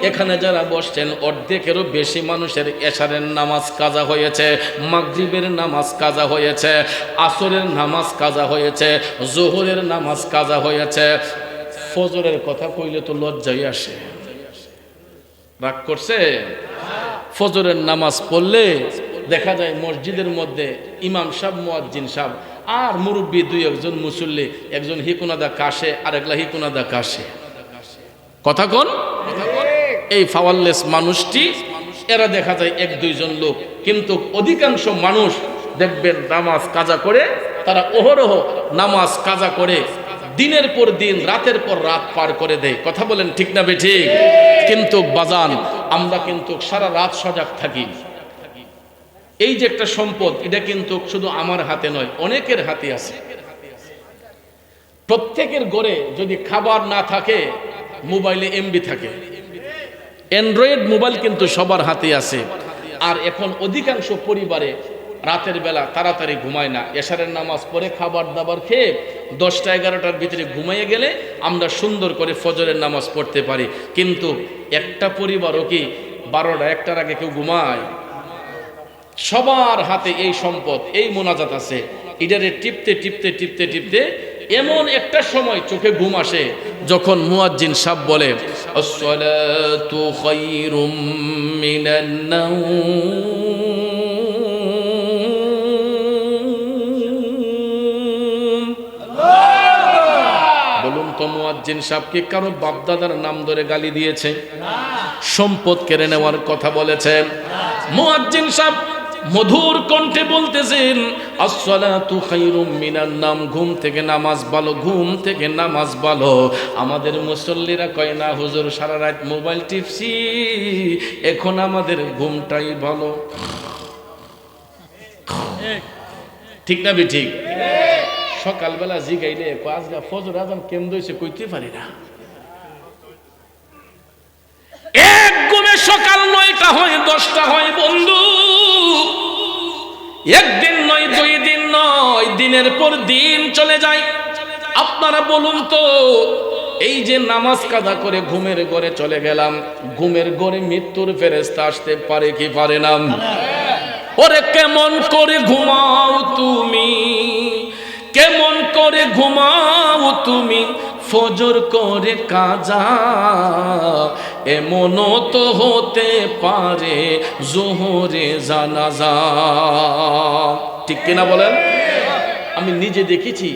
এখানে যারা বসছেন অর্ধেকেরও বেশি মানুষের এশারের নামাজ কাজা হয়েছে, মাগরিবের নামাজ কাজা হয়েছে, আসরের নামাজ কাজা হয়েছে, জোহরের নামাজ কাজা হয়েছে, ফজরের কথা কইলে তো লজ্জাই আসে। রাগ করছে? ফজরের নামাজ পড়লে দেখা যায় মসজিদের মধ্যে ইমাম সাহেব, মুয়াজ্জিন সাহেব আর মুরব্বী দুই একজন মুসল্লি, একজন হিকুনাদা কাশে আর একলা হিকুনাদা কাশে। কথা কোন? এই ফাওয়ারলেস মানুষটি এরা দেখা যায় এক দুইজন লোক, কিন্তু অধিকাংশ মানুষ দেখবেন নামাজ কাজা করে, তারা অহরহ নামাজ কাজা করে দিনের পর দিন, রাতের পর রাত পার করে দেয়। কথা বলেন ঠিক না বেঠিক? কিন্তু বাজান, আমরা কিন্তু সারা রাত সজাগ থাকি। এই যে একটা সম্পদ, এটা কিন্তু শুধু আমার হাতে নয়, অনেকের হাতে আছে। প্রত্যেকের ঘরে যদি খাবার না থাকে, মোবাইলে এমবি থাকে। অ্যান্ড্রয়েড মোবাইল কিন্তু সবার হাতে আছে। আর এখন অধিকাংশ পরিবারে রাতের বেলা তাড়াতাড়ি ঘুমায় না, এশারের নামাজ পড়ে খাবার দাবার খেয়ে 10টা 11টার ভিতরে ঘুমাইয়ে গেলে আমরা সুন্দর করে ফজরের নামাজ পড়তে পারি। কিন্তু একটা পরিবারও কি 12টা 1টার আগে কেউ ঘুমায়? সবার হাতে এই সম্পদ, এই মোনাজাত আছে। ইডারে টিপতে টিপতে টিপতে টিপতে এমন একটা সময় চোখে ঘুম আসে যখন মুয়াজ্জিন সাহেব বলে, আসসালাতু খায়রুম মিনান নাওম। বলুন তো, মুয়াজ্জিন সাহেব কি কারো বাপদাদার নাম ধরে গালি দিয়েছে? সম্পদ কেড়ে নেওয়ার কথা বলেছেন? মুয়াজ্জিন সাহেব মধুর কণ্ঠে বলতেছেন, আসসালাতু খায়রুম মিনান নাম, ঘুম থেকে নামাজ ভালো, ঘুম থেকে নামাজ ভালো। আমাদের মুসল্লিরা কয় না হুজুর, সারা রাত মোবাইল টিপছি, এখন আমাদের ঘুমটাই ভালো। ঠিক না বেঠিক? সকালবেলা জিগাইলে আজকে ফজর আজান কেমন হইছে কইতে পারি না। এক ঘুমে সকাল 9টা হয়, 10টা হয় বন্ধু। একদিন নয়, 2 দিন নয়, দিনের পর দিন চলে যায়। আপনারা বলুন তো, এই যে নামাজ কাজা করে ঘুমের ঘরে চলে গেলাম, ঘুমের ঘরে মৃত্যুর ফেরেশতা আসতে পারে কি পারে না? ওরে কেমন করে ঘুমাও তুমি, কেমন করে ঘুমাও তুমি, ফজর করে কাজা, এমনও তো হতে পারে জোহরে জানাজা। ঠিক কিনা বলেন? আমি নিজে দেখেছি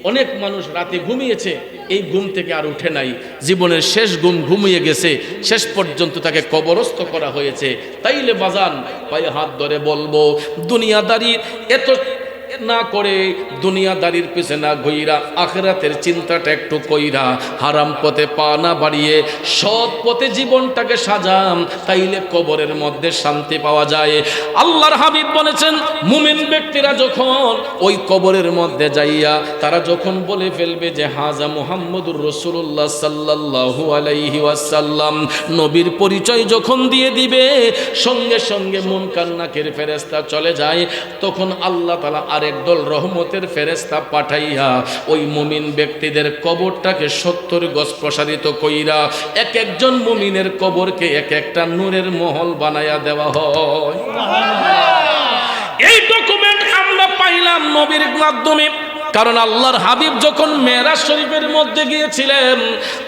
অনেক মানুষ রাতে ঘুমিয়েছে, এই ঘুম থেকে আর উঠে নাই, জীবনের শেষ ঘুম ঘুমিয়ে গেছে, শেষ পর্যন্ত তাকে কবরস্থ করা হয়েছে। তাইলে বাজান, পায়ে হাত ধরে বলবো, দুনিয়াদারি এত না করে, দুনিয়াদারির পিছে না ঘুইরা আখিরাতের চিন্তাটা একটু কইরা, হারাম পথে পা না বাড়িয়ে সৎ পথে জীবনটাকে সাজাম, তাইলে কবরের মধ্যে শান্তি পাওয়া যায়। আল্লাহর হাবিব বলেছেন, মুমিন ব্যক্তিরা যখন ওই কবরের মধ্যে যাইয়া তারা যখন বলে ফেলবে যে হাজা মুহাম্মদুর রাসূলুল্লাহ সাল্লাল্লাহু আলাইহি ওয়াসাল্লাম, নবীর পরিচয় যখন দিয়ে দিবে, সঙ্গে সঙ্গে মুনকার নাকির ফেরেশতা চলে যায়। তখন আল্লাহ তাআলা আরেকদল রহমতের ফেরেশতা পাঠাইয়া ওই মুমিন ব্যক্তিদের কবরটাকে 70 গজ প্রসারিত কইরা এক একজন মুমিনের কবরকে এক একটা নূরের মহল বানায়া দেওয়া হয়। এই ডকুমেন্ট আমরা পাইলাম নবীর মাধ্যমে। কারণ আল্লাহর হাবিব যখন মেরাজ শরীফের মধ্যে গিয়েছিলেন,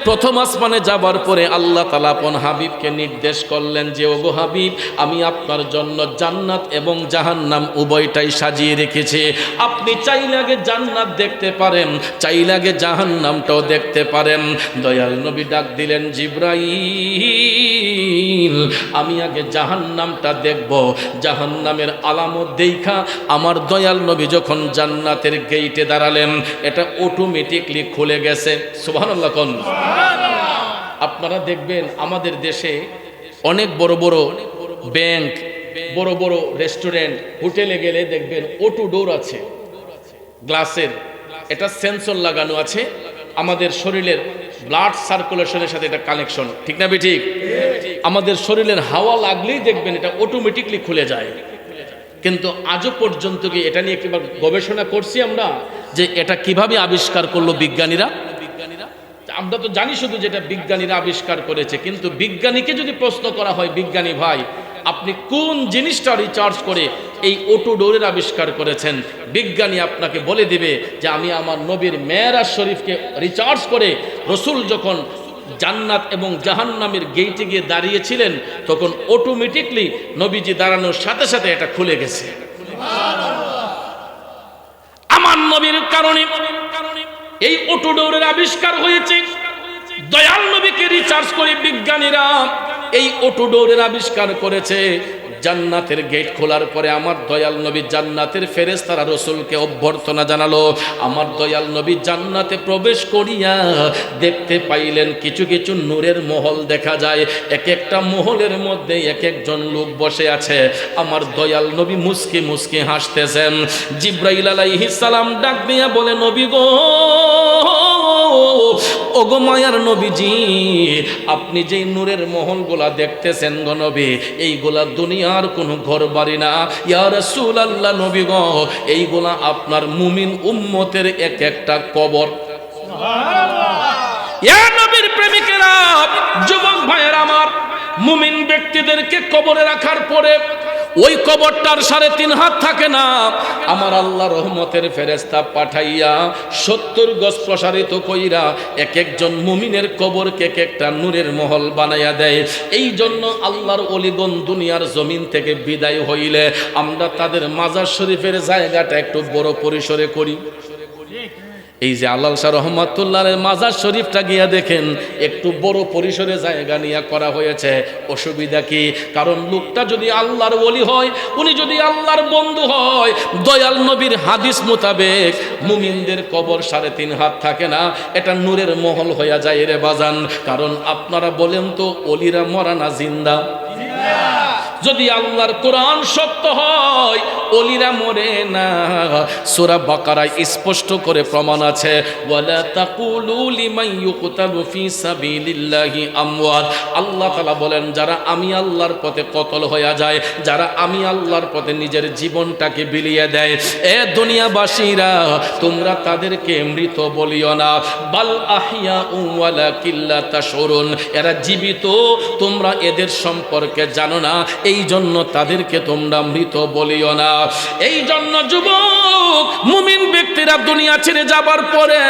প্রথম আসমানে যাবার পরে আল্লাহ তাআলা আপন হাবিবকে নির্দেশ করলেন যে, ওগো হাবিব, আমি আপনার জন্য জান্নাত এবং জাহান্নাম উভয়টাই সাজিয়ে রেখেছি। আপনি চাইলে আগে জান্নাত দেখতে পারেন, চাইলে আগে জাহান্নামটাও দেখতে পারেন। দয়াল নবী ডাক দিলেন, জিবরাইল, আমি আগে জাহান্নামটা দেখব। জাহান্নামের আলামত দেখা আমার দয়াল নবী যখন জান্নাতের গেইটে দাঁড়ালেন, এটা অটোমেটিকলি খুলে গেছে। সুবহানাল্লাহ কোন? আপনারা দেখবেন আমাদের দেশে অনেক বড় বড় ব্যাংক, বড় বড় রেস্টুরেন্ট, হোটেলে গেলে দেখবেন অটো ডোর আছে গ্লাসের, এটা সেন্সর লাগানো আছে। আমাদের শরীরের ব্লাড সার্কুলেশনের সাথে এটা কানেকশন। ঠিক না বেঠিক? আমাদের শরীরের হাওয়া লাগলেই দেখবেন এটা অটোমেটিকলি খুলে যায়। কিন্তু আজও পর্যন্ত কি এটা নিয়ে একবার গবেষণা করছি আমরা যে এটা কিভাবে আবিষ্কার করলো বিজ্ঞানীরা? আমরা তো জানি শুধু যেটা বিজ্ঞানীরা আবিষ্কার করেছে, কিন্তু বিজ্ঞানীকে যদি প্রশ্ন করা হয়, বিজ্ঞানী ভাই আপনি কোন জিনিসটা রিচার্জ করে এই অটো ডোরের আবিষ্কার করেছেন? বিজ্ঞানী আপনাকে বলে দিবে যে আমি আমার নবীর মেরাজ শরীফকে রিচার্জ করে রসুল যখন জান্নাত এবং জাহান্নামের গেইটে গিয়ে দাঁড়িয়েছিলেন তখন অটোমেটিকলি নবীজি দাঁড়ানোর সাথে সাথে এটা খুলে গেছে। আমার নবীর কারণে এই অটো ডোরের আবিষ্কার হয়েছে। দয়াল নবীকে রিচার্জ করে বিজ্ঞানীরা এই অটো ডোরের আবিষ্কার করেছে। জান্নাতের গেট খোলার পরে আমার দয়াল নবী জান্নাতের ফেরেশতারা রাসূলকে অভ্যর্থনা জানালো। আমার দয়াল নবী জান্নাতে প্রবেশ করিয়া দেখতে পাইলেন কিছু কিছু নূরের মহল দেখা যায়। এক একটা মহলের মধ্যে এক একজন লোক বসে আছে। আমার দয়াল নবী মুস্কি মুস্কি হাসতেছেন। জিব্রাইল আলাইহিস সালাম ডাক দিয়া বলে, নবী গো, ওগো মায়ার নবীজি, আপনি যেই নূরের মহলগুলা দেখতেছেন গো নবী, এইগুলা দুনিয়ার কোনো ঘর বাড়ি না। ইয়া রাসূলুল্লাহ নবী গো, এইগুলা আপনার মুমিন উম্মতের এক একটা কবর। ইয়া নবীর প্রেমিকেরা, যুবক ভাইয়েরা আমার, মুমিন ব্যক্তিদেরকে কবরে রাখার পরে ওই কবরটার 3.5 হাত থাকে না, আমার আল্লাহ রহমতের ফেরেশতা পাঠাইয়া 70 গজ প্রসারিত কইরা এক একজন মুমিনের কবরকে এক একটা নূরের মহল বানাইয়া দেয়। এই জন্য আল্লাহর ওলিগণ দুনিয়ার জমিন থেকে বিদায় হইলে আমরা তাদের মাজার শরীফের জায়গাটা একটু বড় পরিসরে করি। এই যে আল্লাহ শাহ রহমাতুল্লাহের মাজার শরীফটা গিয়া দেখেন, একটু বড় পরিসরে জায়গা নিয়ে করা হয়েছে। অসুবিধা কি? কারণ লোকটা যদি আল্লাহর ওলি হয়, উনি যদি আল্লাহর বন্ধু হয়, দয়াল নবীর হাদিস মোতাবেক মুমিনদের কবর 3.5 হাত থাকে না, এটা নূরের মহল হইয়া যায় রে বাজান। কারণ আপনারা বলেন তো, ওলিরা মরা না জিন্দা? যদি আল্লাহর কোরআন সত্য হয়, ওলিরা মরে না। সূরা বাকারায় স্পষ্ট করে প্রমাণ আছে, ওয়ালা তাকুলু লিমান ইউকতালু ফি সাবিলিল্লাহি আমওয়াত। আল্লাহ তাআলা বলেন, যারা আমি আল্লাহর পথে কতল হয়ে যায়, যারা আমি আল্লাহর পথে নিজের জীবনটাকে বিলিয়ে দেয়, এ দুনিয়াবাসীরা তোমরা তাদেরকে মৃত বলিও না। বাল আহইয়াউ ওয়ালাকিন লা তাশউরুন, এরা জীবিত, তোমরা এদের সম্পর্কে জানো না, এই জন্য তাদেরকে তোমরা মৃত বলিও না। এই জন্য যুবক মুমিন ব্যক্তিরা দুনিয়া ছেড়ে যাবার পরে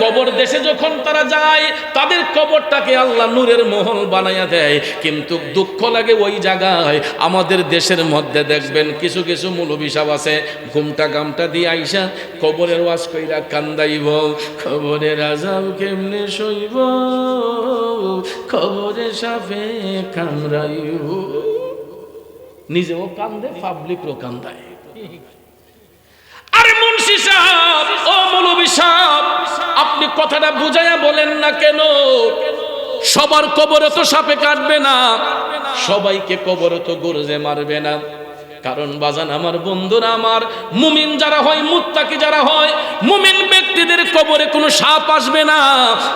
কবর দেশে যখন তারা যায়, তাদের কবরটাকে আল্লাহ নূরের মহল বানাইয়া দেয়। কিন্তু দুঃখ লাগে ওই জায়গায়, আমাদের দেশের মধ্যে দেখবেন কিছু কিছু মৌলবী সাহেব আছে, ঘুমটা গামটা দিয়ে আইসা কবরের ওয়াজ কইরা কান্দাইব, কবরের আযাব কেমনে সইব, কবরে সাপে কামড়াইব। নিজেও কান্দে, পাবলিকও কান্দায়। আরে মুন্সি সাহেব, ও মৌলবী সাহেব, আপনি কথাটা বুঝাইয়া বলেন না কেন? সবার কবরে তো সাপে কাটবে না, সবাইকে কবরে তো গর্জে মারবে না। কারণ বাজান আমার, বন্ধুরা আমার, মুমিন যারা হয়, মুত্তাকি যারা হয়, মুমিন ব্যক্তিদের কবরে কোনো সাপ আসবে না।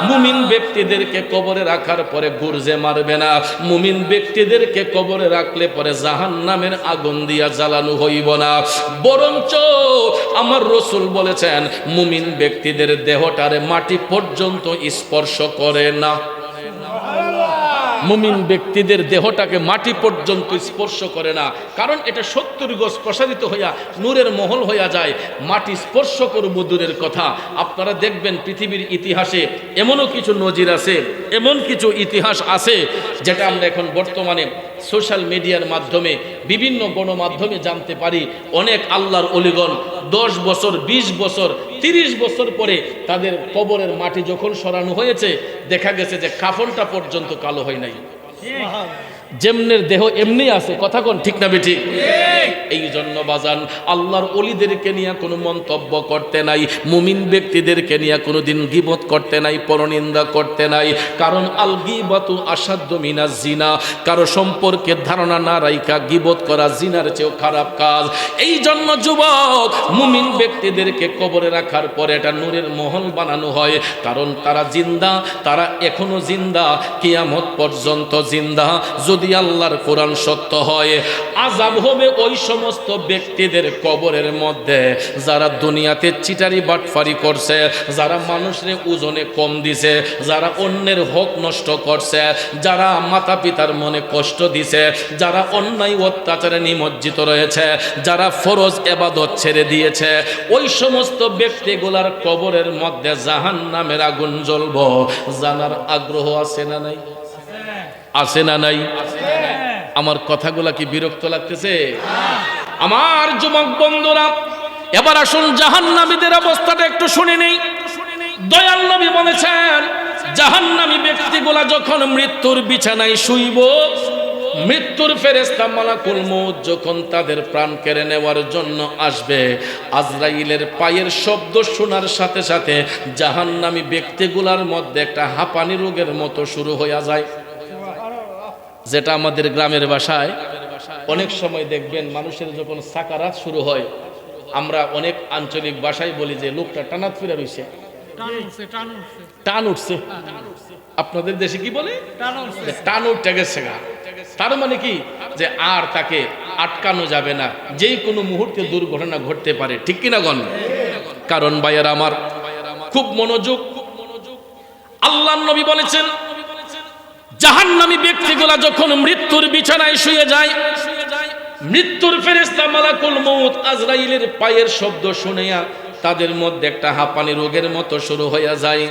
মুমিন ব্যক্তিদেরকে কবরে রাখার পরে গর্জে মারবে না। মুমিন ব্যক্তিদেরকে কবরে রাখলে পরে জাহান্নামের আগুন দিয়া জ্বালানো হইব না। বরঞ্চ আমার রাসূল বলেছেন, মুমিন ব্যক্তিদের দেহটারে মাটি পর্যন্ত স্পর্শ করে না। মুমিন ব্যক্তিদের দেহটাকে মাটি পর্যন্ত স্পর্শ করে না, কারণ এটা 70 গজ প্রসারিত হইয়া নূরের মহল হইয়া যায়। মাটি স্পর্শ করব দূরের কথা, আপনারা দেখবেন পৃথিবীর ইতিহাসে এমনও কিছু নজির আছে, এমন কিছু ইতিহাস আছে যেটা আমরা এখন বর্তমানে সোশ্যাল মিডিয়ার মাধ্যমে, বিভিন্ন গণমাধ্যমে জানতে পারি। অনেক আল্লাহর ওলিগণ 10 বছর, 20 বছর, 30 বছর পরে তাদের কবরের মাটি যখন সরানো হয়েছে, দেখা গেছে যে কাফনটা পর্যন্ত কালো হয় নাই। যেমনের দেহ এমনি আছে, কথা কোন ঠিক না বেঠিক? এই জন্য বাজান, আল্লাহর ওলিদেরকে নিয়ে কোনো মন্তব্য করতে নাই, মুমিন ব্যক্তিদেরকে নিয়ে কোনোদিন গীবত করতে নাই, পরনিন্দা করতে নাই। কারণ আল গীবাতু আসাদ্দু মিনাজ জিনা, কারো সম্পর্কে ধারণা না রাইখা গীবত করা জিনার চেয়েও খারাপ কাজ। এই জন্য যুবক, মুমিন ব্যক্তিদেরকে কবরে রাখার পরে এটা নূরের মহল বানানো হয়। কারণ তারা জিন্দা, তারা এখনো জিন্দা, কিয়ামত পর্যন্ত জিন্দা। যদি আল্লাহর কোরআন সত্য হয়, আযাব হবে ওই সমস্ত ব্যক্তিদের কবরের মধ্যে যারা দুনিয়াতে চিটারি বাটফারি করছে, যারা মানুষের ওজনে কম দিছে, যারা অন্যের হক নষ্ট করছে, যারা মাতা পিতার মনে কষ্ট দিছে, যারা অন্যায় অত্যাচারে নিমজ্জিত রয়েছে, যারা ফরজ ইবাদত ছেড়ে দিয়েছে, ওই সমস্ত ব্যক্তিগুলার কবরের মধ্যে জাহান্নামের আগুন জ্বলবো। জানার আগ্রহ আছে না নাই? আছে না নাই? আমার কথাগুলা কি বিরক্ত লাগতেছে? আমার যুবক বন্ধুরা, এবার আসুন জাহান্নামীদের অবস্থাটা একটু শুনে নেই। দয়াল নবী বলেছেন, জাহান্নামী ব্যক্তিগুলা যখন মৃত্যুর বিছানায় শুইব, মৃত্যুর ফেরেশতা মালাকুল মউত যখন তাদের প্রাণ কেড়ে নেওয়ার জন্য আসবে, আজরাইলের পায়ের শব্দ শোনার সাথে সাথে জাহান্নামী ব্যক্তিগুলার মধ্যে একটা হাঁপানি রোগের মতো শুরু হয়ে যায়। যেটা আমাদের গ্রামের ভাষায় অনেক সময় দেখবেন মানুষের যখন সাকারাত শুরু হয়, আমরা অনেক আঞ্চলিক ভাষায় বলি যে লোকটা টানাত ফিরে রইছে, টান উঠছে। আপনাদের দেশে কি বলে? টান উঠতে গেছে। তার মানে কি যে আর তাকে আটকানো যাবে না, যেই কোনো মুহূর্তে দুর্ঘটনা ঘটতে পারে, ঠিক কিনা গণ? কারণ ভাইয়ের আমার খুব মনোযোগ, আল্লাহর নবী বলেছেন জাহান্নামী ব্যক্তিগুলা যখন মৃত্যুর বিছানায় শুয়ে যায়, মৃত্যুর ফেরেশতা মালাকুল মউত আজরাইলের পায়ের শব্দ শুনিয়া তাদের মধ্যে একটা হাঁপানি রোগের মতো শুরু হয়ে যায়।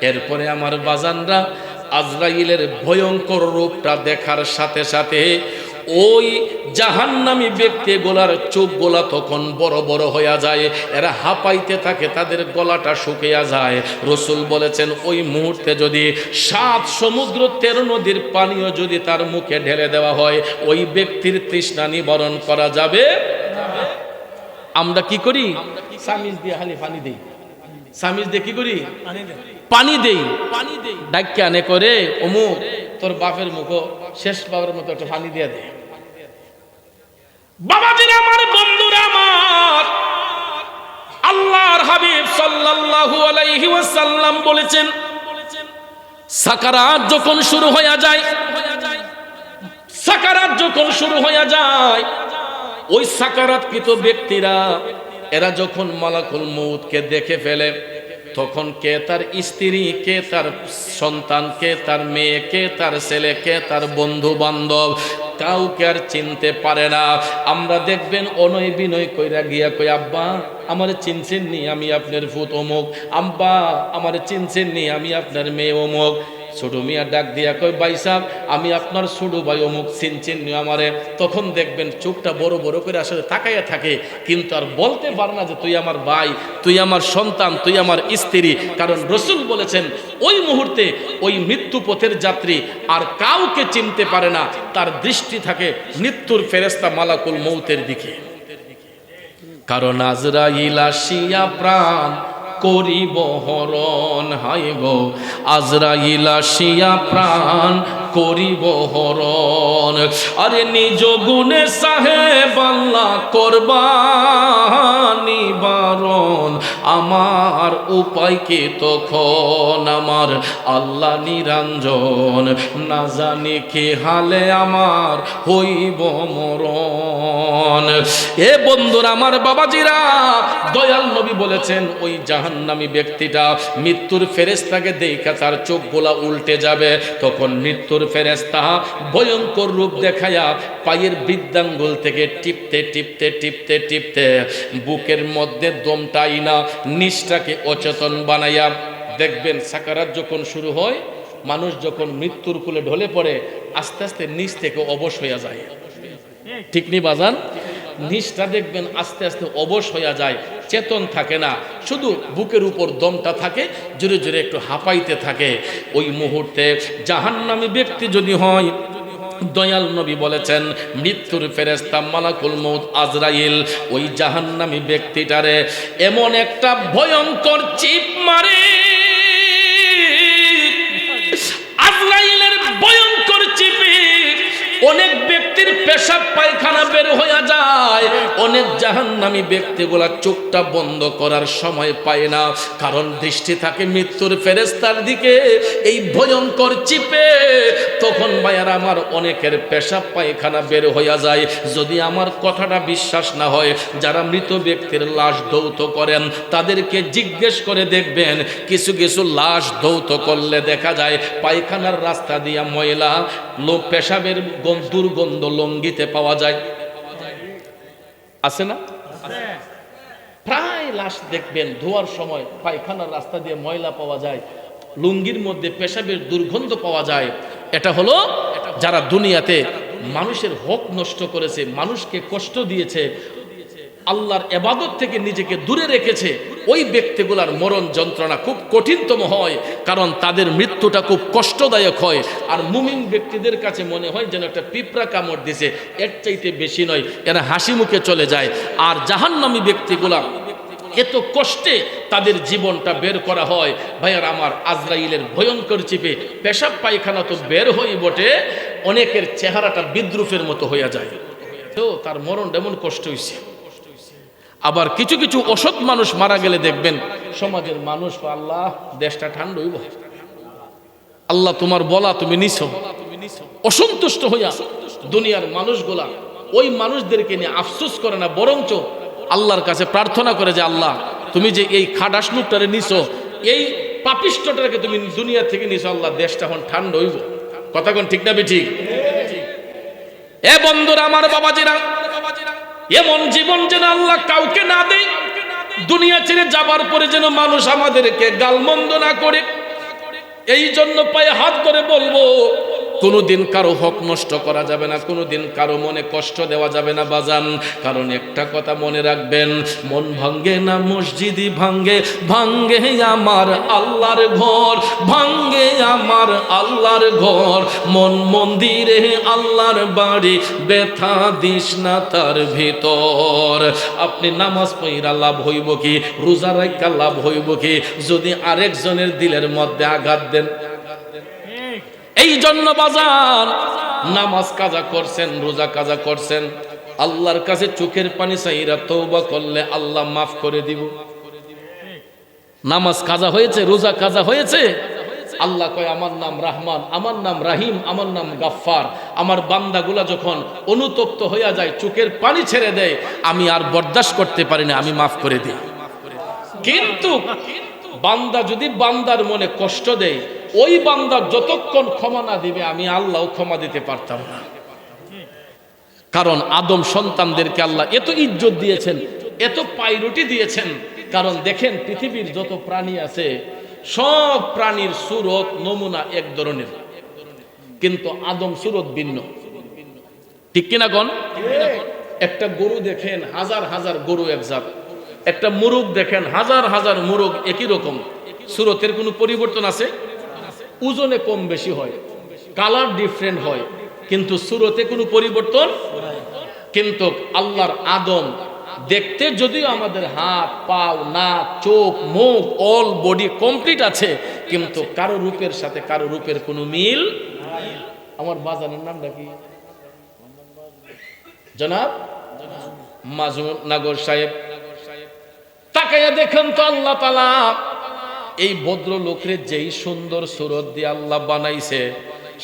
এরপরে আমার বাজানরা আজরাইলের ভয়ঙ্কর রূপটা দেখার সাথে সাথে ওই জাহান্নামী ব্যক্তিগুলার চোখগুলা তখন বড় বড় হয়ে যায়, এরা হাঁপাইতে থাকে, তাদের গলাটা শুকিয়ে যায়। রাসূল বলেছেন ওই মুহূর্তে যদি 7 সমুদ্র 13 নদীর পানিও যদি তার মুখে ঢেলে দেওয়া হয়, ওই ব্যক্তির তৃষ্ণা নিবারণ করা যাবে। আমরা কি করি? সামিজ দিয়ে খালি পানি দেই, সামিজ দিয়ে কি করি? পানি দেই। ডাক্কে আনে করে অমুক তোর বাপের মুখো শেষ পাওয়ার মতো একটা পানি দিয়ে দে। বাবাজিরা আমার, বন্ধুরা আমার, আল্লাহর হাবিব সাল্লাল্লাহু আলাইহি ওয়াসাল্লাম বলেছেন সাকারাত যখন শুরু হয়ে যায়, সাকারাত যখন শুরু হয়ে যায়, ওই সাকারাতকৃত ব্যক্তিরা এরা যখন মালাকুল মউতকে দেখে ফেলে, তখন কে তার স্ত্রী, কে তার সন্তান, কে তার মেয়ে, কে তার ছেলে, কে তার বন্ধু বান্ধব, কাউকে আর চিনতে পারে না। আমরা দেখবেন অনয় বিনয় কইরা গিয়া কই, আব্বা আমার চিনছেন নি, আমি আপনার ফুত অমুক। আব্বা আমার চিনছেন নি, আমি আপনার মেয়ে অমুক। ছোট মিয়া ডাক দিয়া কয়, ভাই সাহেব আমি আপনার ছোট ভাই অমুক, চিনছেন নি আমারে? তখন দেখবেন চোখটা বড় বড় করে আসলে তাকাইয়া থাকে, কিন্তু আর বলতে পারে না যে তুই আমার ভাই, তুই আমার সন্তান, তুই আমার স্ত্রী। কারণ রাসূল বলেছেন ওই মুহূর্তে ওই মৃত্যু পথের যাত্রী আর কাউকে চিনতে পারে না, তার দৃষ্টি থাকে মৃত্যুর ফেরেশতা মালাকুল মউতের দিকে। কারণ আজরাইল আসিয়া প্রাণ করিব হরণ, হায় গো আজরাইল আসিয়া প্রাণ করিব হরণ। আরে নিজ গুণে সাহেব আল্লাহ করবানি বারণ, আমার উপায় কি তখন আমার আল্লাহ নিরঞ্জন, না জানি কি হালে আমার হইব মরণ। এ বন্ধুরা আমার, বাবাজিরা, দয়াল নবী বলেছেন ওই জাহান্নামী ব্যক্তিটা মৃত্যুর ফেরেশতাকে দেখা তার চোখগুলা উল্টে যাবে। তখন মৃত্যুর ফেরেশতা ভয়ঙ্কর রূপ দেখায়া পায়ের বৃদ্ধাঙ্গুল থেকে টিপতে টিপতে টিপতে টিপতে বুকের মধ্যে দমটা আইনা নিচটাকে অচেতন বানাইয়া, দেখবেন সাকারাত যখন শুরু হয়, মানুষ যখন মৃত্যুর কোলে ঢলে পড়ে আস্তে আস্তে নিচ থেকে অবশ হইয়া যায়, ঠিক নি বাজান? নিচটা দেখবেন আস্তে আস্তে অবশ হইয়া যায়, চেতন থাকে না, শুধু বুকের উপর দমটা থাকে, জোরে জোরে একটু হাঁপাইতে থাকে। ওই মুহূর্তে জাহান্নামী ব্যক্তি যদি হয়, দয়াল নবী বলেছেন মৃত্যুর ফেরেশতা মালাকুল মউত আজরাইল ওই জাহান্নামী ব্যক্তিটারে এমন একটা ভয়ঙ্কর চিপ মারে, আজরাইলের ভয়ঙ্কর চিপে অনেক ব্যক্তির পেশাব পায়খানা বের হয়ে যায়। অনেক জাহান্নামী ব্যক্তিগুলা চোখটা বন্ধ করার সময় পায় না, কারণ দৃষ্টি থাকে মৃত্যুর ফেরেশতার দিকে। এই ভয়ঙ্কর চিপে তখন যখন ভাইয়ারা আমার অনেকের পেশাব পায়খানা বের হইয়া যায়, যদি আমার কথাটা বিশ্বাস না হয়, যারা মৃত ব্যক্তির লাশ ধৌত করেন তাদেরকে জিজ্ঞেস করে দেখবেন, কিছু কিছু লাশ ধৌত করলে দেখা যায় পায়খানার রাস্তা দিয়া ময়লা পেশাবের দুর্গন্ধ লঙ্গিতে পাওয়া যায়, আছে না? প্রায় লাশ দেখবেন ধোয়ার সময় পায়খানার রাস্তা দিয়ে ময়লা পাওয়া যায়, লুঙ্গির মধ্যে পেশাবের দুর্গন্ধ পাওয়া যায়। এটা হলো যারা দুনিয়াতে মানুষের হক নষ্ট করেছে, মানুষকে কষ্ট দিয়েছে, আল্লাহর ইবাদত থেকে নিজেকে দূরে রেখেছে, ওই ব্যক্তিগুলার মরণ যন্ত্রণা খুব কঠিনতম হয়, কারণ তাদের মৃত্যুটা খুব কষ্টদায়ক হয়। আর মুমিন ব্যক্তিদের কাছে মনে হয় যেন একটা পিঁপড়া কামড় দিছে, এর চাইতে বেশি নয়, এরা হাসি মুখে চলে যায়। আর জাহান্নামী ব্যক্তিগুলা এত কষ্টে তাদের জীবনটা বের করা হয়। ভাইয়ার আমার, আজরাইলের ভয়ঙ্কর চিপে পেশাব পায়খানা তো বের হয়ে বটে, অনেকের চেহারাটা বিদ্রুপের মতো হইয়া যায়, তো তার মরণ এমন কষ্ট হয়েছে। আবার কিছু কিছু অসৎ মানুষ মারা গেলে দেখবেন সমাজের মানুষ, আল্লাহ দেশটা ঠান্ডা হইব, আল্লাহ তোমার বলা তুমি নিছো, অসন্তুষ্ট হইয়া দুনিয়ার মানুষগুলা ওই মানুষদেরকে নিয়ে আফসোস করে না, বরঞ্চ আল্লাহর কাছে প্রার্থনা করে যে আল্লাহ তুমি যে এই খাডাস লোকটারে নিছো, এই পাপিষ্টটাকে তুমি দুনিয়া থেকে নিছো, আল্লাহ দেশটা এখন ঠান্ডা হইব। কথা কোন ঠিক না বেঠিক? এ বন্ধুরা আমার, বাবাজিরা, এমন জীবন যেন আল্লাহ কাউকে না দেয়, দুনিয়া ছেড়ে যাবার পরে যেন মানুষ আমাদেরকে গালমন্দ না করে। এই জন্য পায়ে হাত করে বলবো, কোনোদিন কারো হক নষ্ট করা যাবে না, কোনোদিন কারো মনে কষ্ট দেওয়া যাবে না বাজান। কারণ একটা কথা মনে রাখবেন, মন ভাঙ্গে না মসজিদই ভাঙ্গে, ভাঙ্গে আমার আল্লাহর ঘর, ভাঙ্গে আমার আল্লাহর ঘর, মন মন্দিরে আল্লাহর বাড়ি, ব্যথা দিস না তার ভিতর। আপনি নামাজ পড়া লাভ হইব কি, রোজা রাখা লাভ হইব কি, যদি আরেকজনের দিলের মধ্যে আঘাত দেন? এই জন্য বাজার, নামাজ কাজা করছেন, রোজা কাজা করছেন, আল্লাহর কাছে চোখের পানি চাইরা তওবা করলে আল্লাহ মাফ করে দিব। নামাজ কাজা হয়েছে, রোজা কাজা হয়েছে, আল্লাহ কয় আমার নাম রহমান, আমার নাম রাহিম, আমার নাম গাফফার। আমার বান্দাগুলা যখন অনুতপ্ত হইয়া যায়, চোখের পানি ছেড়ে দেয়, আমি আর বরদাস্ত করতে পারি না, আমি মাফ করে দিই। কিন্তু বান্দা যদি বান্দার মনে কষ্ট দেয়, ওই বান্দা যতক্ষণ ক্ষমা না দিবে, আমি আল্লাহ ক্ষমা দিতে পারতাম না। কারণ আদম সন্তানদেরকে আল্লাহ এত ইজ্জত দিয়েছেন, এত পাইরুটি দিয়েছেন। কারণ দেখেন পৃথিবীর যত প্রাণী আছে, সব প্রাণীর সুরত নমুনা এক ধরনের, কিন্তু আদম সুরত ভিন্ন, ঠিক কিনা কোন? একটা গরু দেখেন, হাজার হাজার গরু এক জাত, একটা মুরগ দেখেন, হাজার হাজার মুরগ একই রকম, সুরতের কোনো পরিবর্তন আছে? ওজনে কম বেশি হয়, কালার ডিফারেন্ট হয়, কিন্তু সুরতে কোনো পরিবর্তন। কিন্তু আল্লাহর আদম দেখতে যদিও আমাদের হাত, পাও, নাক, চোখ, মুখ, অল বডি কমপ্লিট আছে, কিন্তু কারো রূপের সাথে কারো রূপের কোনো মিল। আমার বাজানের নামটা কি? জনাব মাজুর নাগর সাহেব। তাকাইয়া দেখেন তো আল্লাহ তাআলা এই ভদ্রলোকের যেই সুন্দর সুরত দিয়ে আল্লাহ বানাইছে,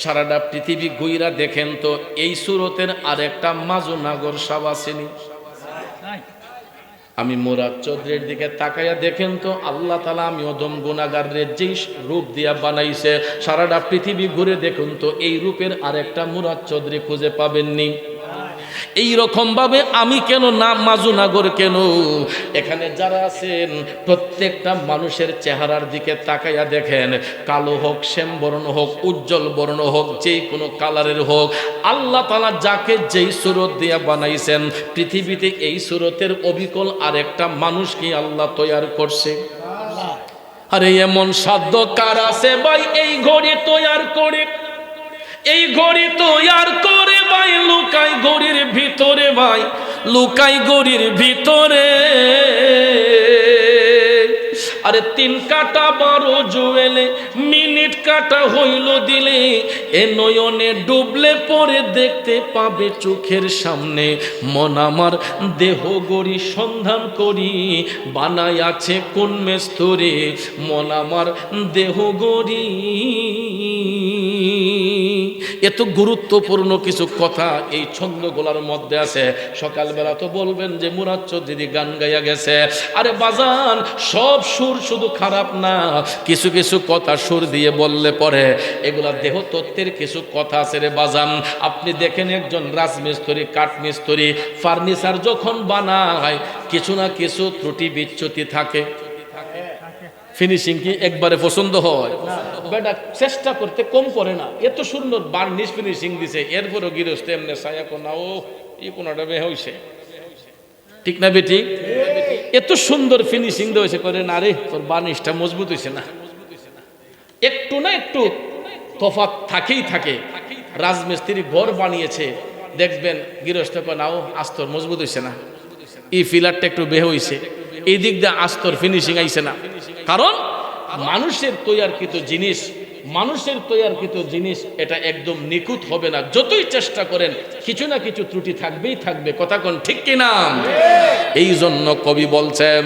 সারাটা পৃথিবী ঘুইরা দেখেন তো এই সুরতের আরেকটা মাজুনাগর সাহেব আসেনি। আমি মুরাদ চৌধুরীর দিকে তাকাইয়া দেখেন তো আল্লাহ তাআলা আমি অদম গুনাহগারের যেই রূপ দিয়া বানাইছে, সারাটা পৃথিবী ঘুরে দেখুন তো এই রূপের আরেকটা মুরাদ চৌধুরী খুঁজে পাবেননি। এই রকম ভাবে আমি কেন নাম মাজুনাগর কেন? এখানে যারা আছেন প্রত্যেকটা মানুষের চেহারার দিকে তাকাইয়া দেখেন, কালো হোক, শ্যাম বর্ণ হোক, উজ্জ্বল বর্ণ হোক, যে কোনো কালারের হোক, আল্লাহ তাআলা যাকে যেই সুরত দিয়া বানাইছেন, পৃথিবীতে এই সুরতের অবিকল আরেকটা মানুষকে আল্লাহ তৈয়ার করছে। আরে এমন সাধ্য কার আছে ভাই এই ঘড়ি তৈয়ার করে? এই ঘড়ি তৈয়ার করে ভাই লুকাই ঘড়ির ভিতরে, ভাই লুকাই ঘড়ির ভিতরে। আরে 3 কাটা 12 জুয়েলে, মিনিট কাটা হইল দিলে, এ নয়নে ডুবলে পরে দেখতে পাবে চোখের সামনে। মন আমার দেহ গড়ি সন্ধান করি, বানাই আছে কোন মেস্তরে। মন আমার দেহ গড়ি এত গুরুত্বপূর্ণ কিছু কথা এই ছন্দগুলোর মধ্যে আছে। সকালবেলা তো বলবেন যে মুরাদ চৌধুরী গান গাইয়া গেছে। আরে বাজান, সব সুর শুধু খারাপ না, কিছু কিছু কথা সুর দিয়ে বললে পরে এগুলা দেহ তত্ত্বের কিছু কথা আছে রে বাজান। আপনি দেখেন একজন রাজমিস্ত্রি, কাঠমিস্ত্রি, ফার্নিচার যখন বানায় কিছু না কিছু ত্রুটি বিচ্যুতি থাকে। ফিনিশিং কি একবারে পছন্দ হয়? বেটা চেষ্টা করতে কম করে না, এত সুন্দর বার্নিশ ফিনিশিং দিছে, এরপরও গৃহস্থ এমনি ছায়া কোনা ও এই কোনাটা বে হইছে, ঠিক না বেটি? এত সুন্দর ফিনিশিং দিয়েছে করে না রে তোর বার্নিশটা মজবুত হইছে না, একটু না একটু তফাৎ থাকেই থাকে। রাজমিস্ত্রি ঘর বানিয়েছে, দেখবেন গৃহস্থ নাও আস্তর মজবুত হইছে না, এই ফিলারটা একটু বেহ হইছে, এই দিক দিয়ে আস্তর ফিনিশিং আইছে না। কারণ মানুষের তৈয়ারকৃত জিনিস, মানুষের তৈয়ারকৃত জিনিস এটা একদম নিখুঁত হবে না। যতই চেষ্টা করেন কিছু না কিছু ত্রুটি থাকবেই থাকবে। কথা কোন ঠিক কিনা? এই জন্য কবি বলছেন,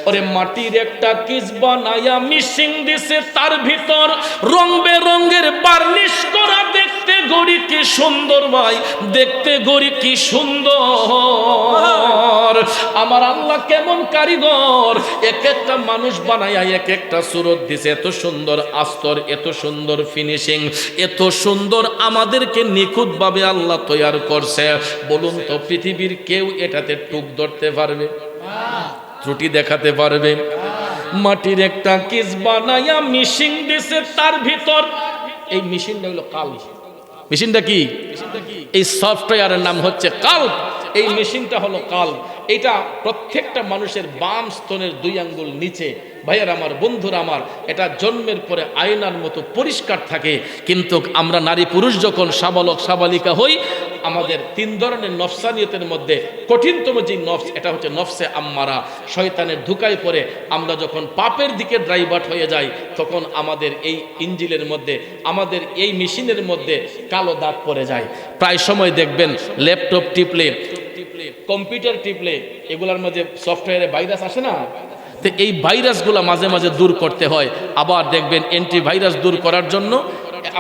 ওরে মাটির একটা কিস বানায়া মিশিং দিছে, তার ভিতর রং বেরঙের বার্নিশ করা, দেখতে গড়ি কি সুন্দর ভাই, দেখতে গড়ি কি সুন্দর। আমার আল্লাহ কেমন কারিগর, এক একটা মানুষ বানায়া এক একটা সুরত দিছে, এত সুন্দর আস্তর, এত সুন্দর ফিনিশিং, এত সুন্দর আমাদেরকে নিখুঁত ভাবে আল্লাহ তৈয়ার করছে। বলুন তো পৃথিবীর কেউ এটাতে টুক ধরতে পারবে? ত্রুটি দেখাতে পারবে? মাটির একটা কিস বানায়া মিশিং দিছে, তার ভিতর এই মেশিনটা হলো কাল। মেশিনটা কি? এই সফটওয়্যারের নাম হচ্ছে কাল। এই মেশিনটা হলো কাল। এটা প্রত্যেকটা মানুষের বাম স্তনের 2 আঙ্গুল নিচে। ভাইয়ার আমার, বন্ধুরা আমার, এটা জন্মের পরে আয়নার মতো পরিষ্কার থাকে। কিন্তু আমরা নারী পুরুষ যখন সাবালক সাবালিকা হই, আমাদের 3 ধরনের নফসানিয়তের মধ্যে কঠিনতম যে নফস, এটা হচ্ছে নফসে আম্মারা। শয়তানের ধোঁকায় পড়ে আমরা যখন পাপের দিকে ড্রাইভার্ট হয়ে যাই, তখন আমাদের এই ইঞ্জিনের মধ্যে, আমাদের এই মেশিনের মধ্যে কালো দাগ পড়ে যায়। প্রায় সময় দেখবেন ল্যাপটপ টিপলে, কম্পিউটার টিপলে এগুলোর মধ্যে সফটওয়্যারে ভাইরাস আসে না? তো এই ভাইরাসগুলো মাঝে মাঝে দূর করতে হয়। আবার দেখবেন অ্যান্টিভাইরাস দূর করার জন্য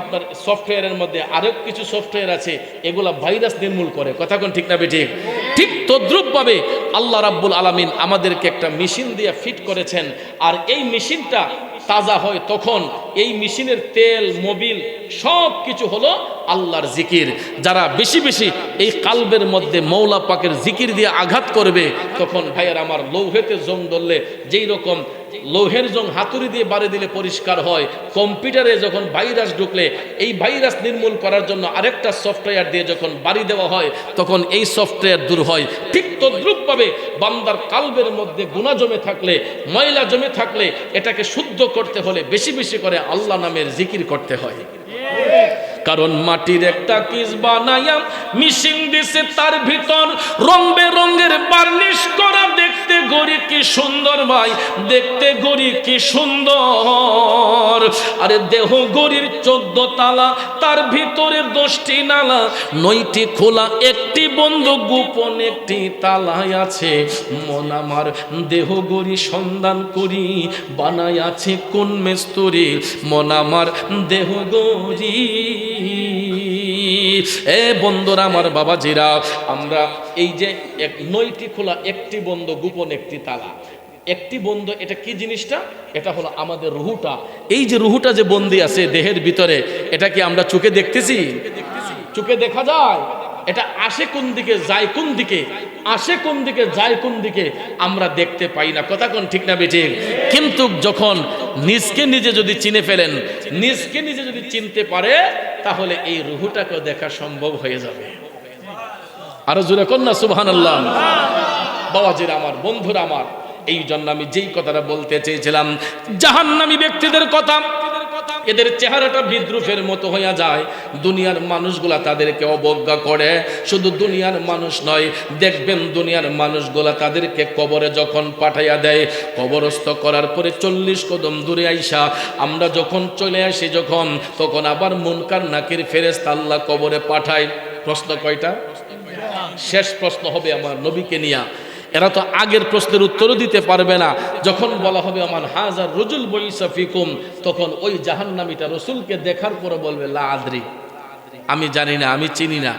আপনার সফটওয়্যারের মধ্যে আরো কিছু সফটওয়্যার আছে, এগুলা ভাইরাস নির্মূল করে। কথা কোন ঠিক না বেঠিক? ঠিক তদ্রূপভাবে আল্লাহ রাব্বুল আলামিন আমাদেরকে একটা মেশিন দিয়ে ফিট করেছেন। আর এই মেশিনটা তাজা হয় তখন এই মেশিনের তেল, মোবিল সব কিছু হলো আল্লাহর জিকির। যারা বেশি বেশি এই কালবের মধ্যে মৌলা পাকের জিকির দিয়ে আঘাত করবে, তখন ভাইয়ের আমার লৌহেতে জং ধরলে যেই রকম লৌহের জং হাতুড়ি দিয়ে বাড়ি দিলে পরিষ্কার হয়, কম্পিউটারে যখন ভাইরাস ঢুকলে এই ভাইরাস নির্মূল করার জন্য আরেকটা সফটওয়্যার দিয়ে যখন বাড়ি দেওয়া হয়, তখন এই সফটওয়্যার দূর হয়। ঠিক তদ্রূপভাবে বান্দার কালবের মধ্যে গুনাহ জমে থাকলে, ময়লা জমে থাকলে, এটাকে শুদ্ধ করতে হলে বেশি বেশি করে আল্লাহ নামের জিকির করতে হয়। কারণ মাটির একটা কিস বানায়া মিশিং দিছে, তার ভিতর রং বেরঙের বার্নিশ করা, দেখতে গড়ি কি সুন্দর ভাই, দেখতে গড়ি কি সুন্দর। আরে দেহ গড়ির 14 তালা, তার ভিতরে 10টি নালা, 9টি খোলা, একটি বন্ধ, গোপন একটি তালায় আছে। মন আমার দেহ গড়ি সন্ধান করি, বানায় আছে কোন মেস্তরি, মন আমার দেহ গড়ি। এ বন্ধুরা আমার, বাবাজিরা, আমরা এই যে 9টি খোলা, একটি বন্ধ, গোপন একটি তালা, একটি বন্ধ, এটা কি জিনিসটা? এটা হলো আমাদের রুহুটা। এই যে রুহুটা যে বন্দী আছে দেহের ভিতরে, এটা কি আমরা চোখে দেখতেছি? চোখে দেখা যায়? এটা আসে কোন দিকে, যায় কোন দিকে, আসে কোন দিকে, যায় কোন দিকে, আমরা দেখতে পাই না। কথা কোন ঠিক না বেঠিক? কিন্তু যখন নিজকে নিজে যদি চিনে ফেলেন, নিজকে নিজে যদি চিনতে পারে, তাহলে এই রুহুটাকে দেখা সম্ভব হয়ে যাবে। আরো জোরে কোন না সুবহানাল্লাহ। বাবাজিরা আমার, বন্ধুরা আমার, এই জন্য আমি যেই কথাটা বলতে চেয়েছিলাম, জাহান্নামী ব্যক্তিদের কথা, এদের চেহারাটা বিদ্রুপের মতো হয়ে যায়। দুনিয়ার মানুষগুলা তাদেরকে অবজ্ঞা করে। শুধু দুনিয়ার মানুষ নয়, দেখবেন দুনিয়ার মানুষগুলা তাদেরকে কবরে যখন পাঠাইয়া দেয়, কবরস্থ করার পরে 40 কদম দূরে আইসা আমরা যখন চলে আসি, যখন তখন আবার মুনকার নাকির ফেরেশতা আল্লাহ কবরে পাঠায়। প্রশ্ন কয়টা? শেষ প্রশ্ন হবে আমার নবীকে নিয়া। এরা তো আগের প্রশ্নের উত্তরও দিতে পারবে না। যখন বলা হবে আমার হাজার রজুল বইসা ফিকুম, তখন ওই জাহান্নামীটা রসুলকে দেখার পরে বলবে লা আদরি, আমি জানি না, আমি চিনি না।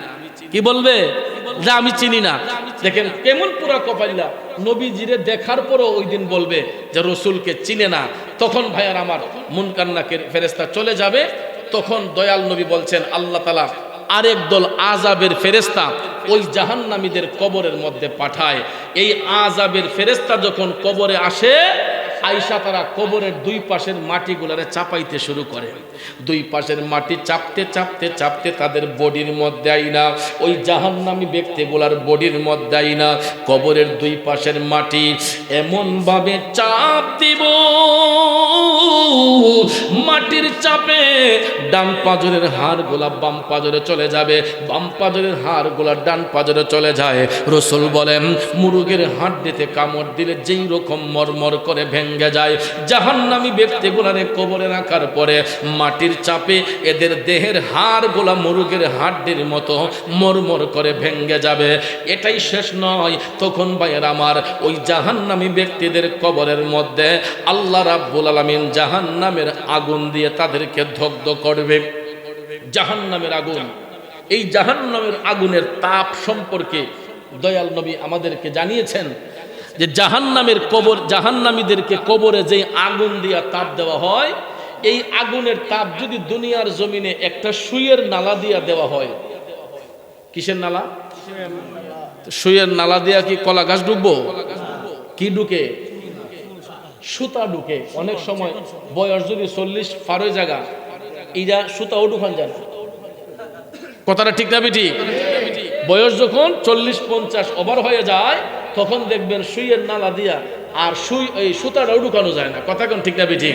কি বলবে? যে আমি চিনি না। দেখেন কেমন পুরা কপাল্লা, নবীজিরে দেখার পরও ওই দিন বলবে যে রসুলকে চিনে না। তখন ভাইয়ার আমার মুনকার নাকির ফেরেশতা চলে যাবে। তখন দয়াল নবী বলছেন আল্লাহ তাআলা আরেক দল আযাবের ফেরেশতা ওই জাহান্নামীদের কবরের মধ্যে পাঠায়। এই আযাবের ফেরেশতা যখন কবরে আসে, আয়েশা তারা কবরের দুই পাশের মাটিগুলারে চাপাইতে শুরু করে। দুই পাশের মাটি চাপতে চাপতে চাপতে তাদের বডির মধ্যে আইনা ওই জাহান্নামী ব্যক্তিগুলার বডির মধ্যে আইনা কবরের দুই পাশের মাটি এমন ভাবে চাপ দিব, মাটির চাপে ডান পাজরের হাড়গুলা বাম পাজরে চলে যাবে, বাম পাজরের হাড়গুলা ডান পাজরে চলে যায়। রাসূল বলেন মুরগের হাড়িতে কামড় দিলে যেই রকম মরমর করে ভেঙে যায়, জাহান্নামী ব্যক্তিগুলারে কবরে রাখার পরে মাটির চাপে এদের দেহের হাড়গুলা মুরগের হাড়ির মতো মরমর করে ভেঙে যাবে। এটাই শেষ নয়, তখন ভাইয়ের আমার ওই জাহান্নামী ব্যক্তিদের কবরের মধ্যে আল্লাহ রাব্বুল আলামিন জাহান্নামের আগুন দিয়ে তাদেরকে দগ্ধ করবে। জাহান্নামের আগুন, এই জাহান্নামের আগুনের তাপ সম্পর্কে দয়াল নবী আমাদেরকে জানিয়েছেন যে জাহান্নামের কবর, জাহান্নামীদেরকে কবরে যে আগুন দিয়া তাপ দেওয়া হয়, এই আগুনের তাপ যদি দুনিয়ার জমিনে একটা সুইয়ের নালা দিয়া দেওয়া হয়। কিসের নালা? সুইয়ের নালা দিয়া কি কলা গাছ ডুববো? কি ঢুকে? সুতা ঢুকে। অনেক সময় বয়স যদি 40 পার হয়ে জায়গা, এইটা সুতাও ঢুকান যায় না। কথাটা ঠিক না বেটি? বয়স যখন 40-50 ওভার হয়ে যায়, তখন দেখবেন সুইয়ের নালা দিয়া আর সুই এই সুতাটাও ঢুকানো যায় না। কথা কোন ঠিক না বেটি?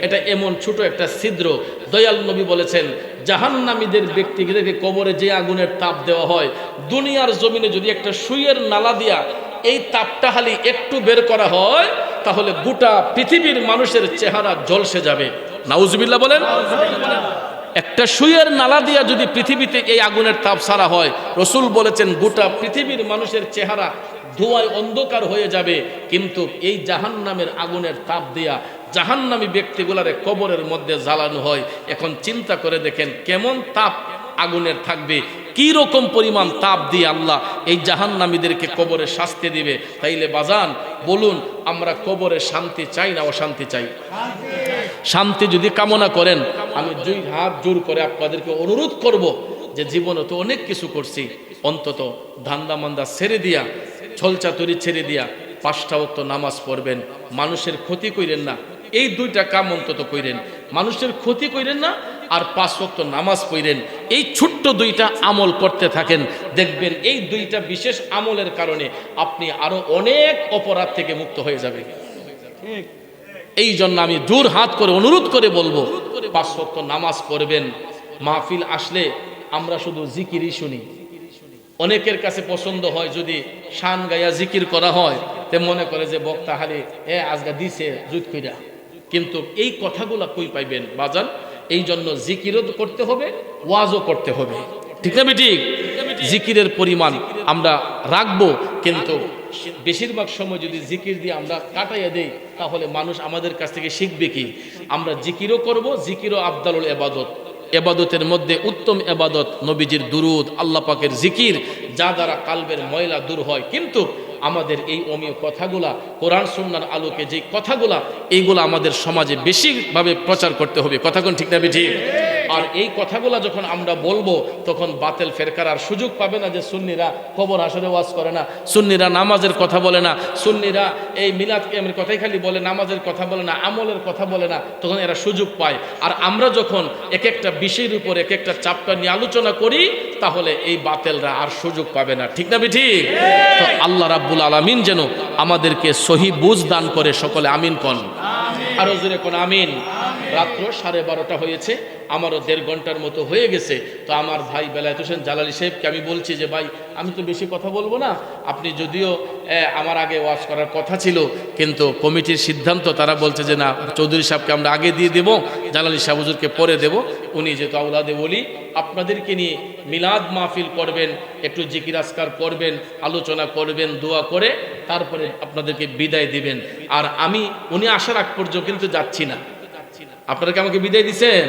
এটা এমন ছোট একটা ছিদ্র। দয়াল নবী বলেছেন জাহান্নামীদের ব্যক্তিদেরকে কবরে যে আগুনের তাপ দেওয়া হয়, দুনিয়ার জমিনে যদি একটা সুইয়ের নালা দিয়া এই তাপটা খালি একটু বের করা হয়, তাহলে গোটা পৃথিবীর মানুষের চেহারা ঝলসে যাবে। নাউজুবিল্লাহ বলেন। একটা সুইয়ের নালা দিয়া যদি পৃথিবীতে এই আগুনের তাপ ছাড়া হয়, রাসূল বলেছেন গোটা পৃথিবীর মানুষের চেহারা ধোঁয়ায় অন্ধকার হয়ে যাবে। কিন্তু এই জাহান্নামের আগুনের তাপ দিয়া জাহান্নামী ব্যক্তিগুলারে কবরের মধ্যে জ্বালানো হয়। এখন চিন্তা করে দেখেন কেমন তাপ আগুনের থাকবে, কি রকম পরিমাণ তাপ দিয়ে আল্লাহ এই জাহান্নামীদেরকে কবরে শাস্তি দিবে। তাইলে বাজান বলুন, আমরা কবরে শান্তি চাই না অশান্তি চাই? শান্তি যদি কামনা করেন, আমি দুই হাত জোর করে আপনাদেরকে অনুরোধ করব যে জীবনে তো অনেক কিছু করছি, অন্তত ধান্দা মান্দা ছেড়ে দিয়া, ছলচাতুরি ছেড়ে দিয়া 5টা ওয়াক্ত নামাজ পড়বেন, মানুষের ক্ষতি কইরেন না। এই 2টা কাম অন্তত কইরেন, মানুষের ক্ষতি কইরেন না আর 5 ওয়াক্ত নামাজ পড়েন। এই ছোট্ট 2টা আমল করতে থাকেন, দেখবেন এই 2টা বিশেষ আমলের কারণে আপনি আরো অনেক অপরাধ থেকে মুক্ত হয়ে যাবেন। এই জন্য আমি জোর হাত করে অনুরোধ করে বলবো 5 ওয়াক্ত নামাজ পড়বেন। মাহফিল আসলে আমরা শুধু জিকিরই শুনি। অনেকের কাছে পছন্দ হয় যদি শান গায়া জিকির করা হয়, তে মনে করে যে বক্তা হালি আজগা দিছে জুত কইরা। কিন্তু এই কথাগুলা কই পাইবেন বাজান? এই জন্য জিকিরও করতে হবে, ওয়াজও করতে হবে। ঠিক না বেঠিক? জিকিরের পরিমাণ আমরা রাখবো, কিন্তু বেশিরভাগ সময় যদি জিকির দিয়ে আমরা কাটাইয়া দেই, তাহলে মানুষ আমাদের কাছ থেকে শিখবে কি? আমরা জিকিরও করব, জিকিরও আফদালুল ইবাদত। এবাদতের মধ্যে উত্তম এবাদত নবীজির দুরুদ, আল্লাহ পাকের জিকির, যা দ্বারা কালবের ময়লা দূর হয়। কিন্তু আমাদের এই অমীয় কথাগুলা, কোরআন সুন্নাহর আলোকে যে কথাগুলা, এইগুলো আমাদের সমাজে বেশিভাবে প্রচার করতে হবে। কথা কোন ঠিক না বেঠিক? আর এই কথাগুলা যখন আমরা বলবো, তখন বাতিল ফেরকার আর সুযোগ পাবে না যে সুন্নিরা কবর হাসরে ওয়াজ করে না, সুন্নিরা নামাজের কথা বলে না, সুন্নিরা এই মিলাদ কিয়ামের কথাই খালি বলে, নামাজের কথা বলে না, আমলের কথা বলে না। তখন এরা সুযোগ পায়। আর আমরা যখন এক একটা বিষয়ের উপর এক একটা চ্যাপ্টার নিয়ে আলোচনা করি, তাহলে এই বাতিলরা আর সুযোগ পাবে না। ঠিক না বেঠিক? তো আল্লাহ রাব্বুল আলামিন যেন আমাদেরকে সহি বুঝ দান করে। সকলে আমিন কোন। আরো জোরে কোন আমিন। রাত্র 12:30 হয়েছে, আমারও 1.5 ঘন্টার মতো হয়ে গেছে। তো আমার ভাই বেলায়েত হোসেন জালালী সাহেবকে আমি বলছি যে ভাই, আমি তো বেশি কথা বলবো না, আপনি যদিও আমার আগে ওয়াজ করার কথা ছিল, কিন্তু কমিটির সিদ্ধান্ত, তারা বলছে যে না, চৌধুরী সাহেবকে আমরা আগে দিয়ে দেব, জালালী সাহেব হুজুরকে পরে দেব। উনি যেহেতু আওলাদে বলি, আপনাদেরকে নিয়ে মিলাদ মাহফিল করবেন, একটু জিকির আজকার করবেন, আলোচনা করবেন, দোয়া করে তারপরে আপনাদেরকে বিদায় দিবেন। আর আমি উনি আসার আগ পর্যন্ত কিন্তু যাচ্ছি না। আপনারা কি আমাকে বিদায় দিচ্ছেন?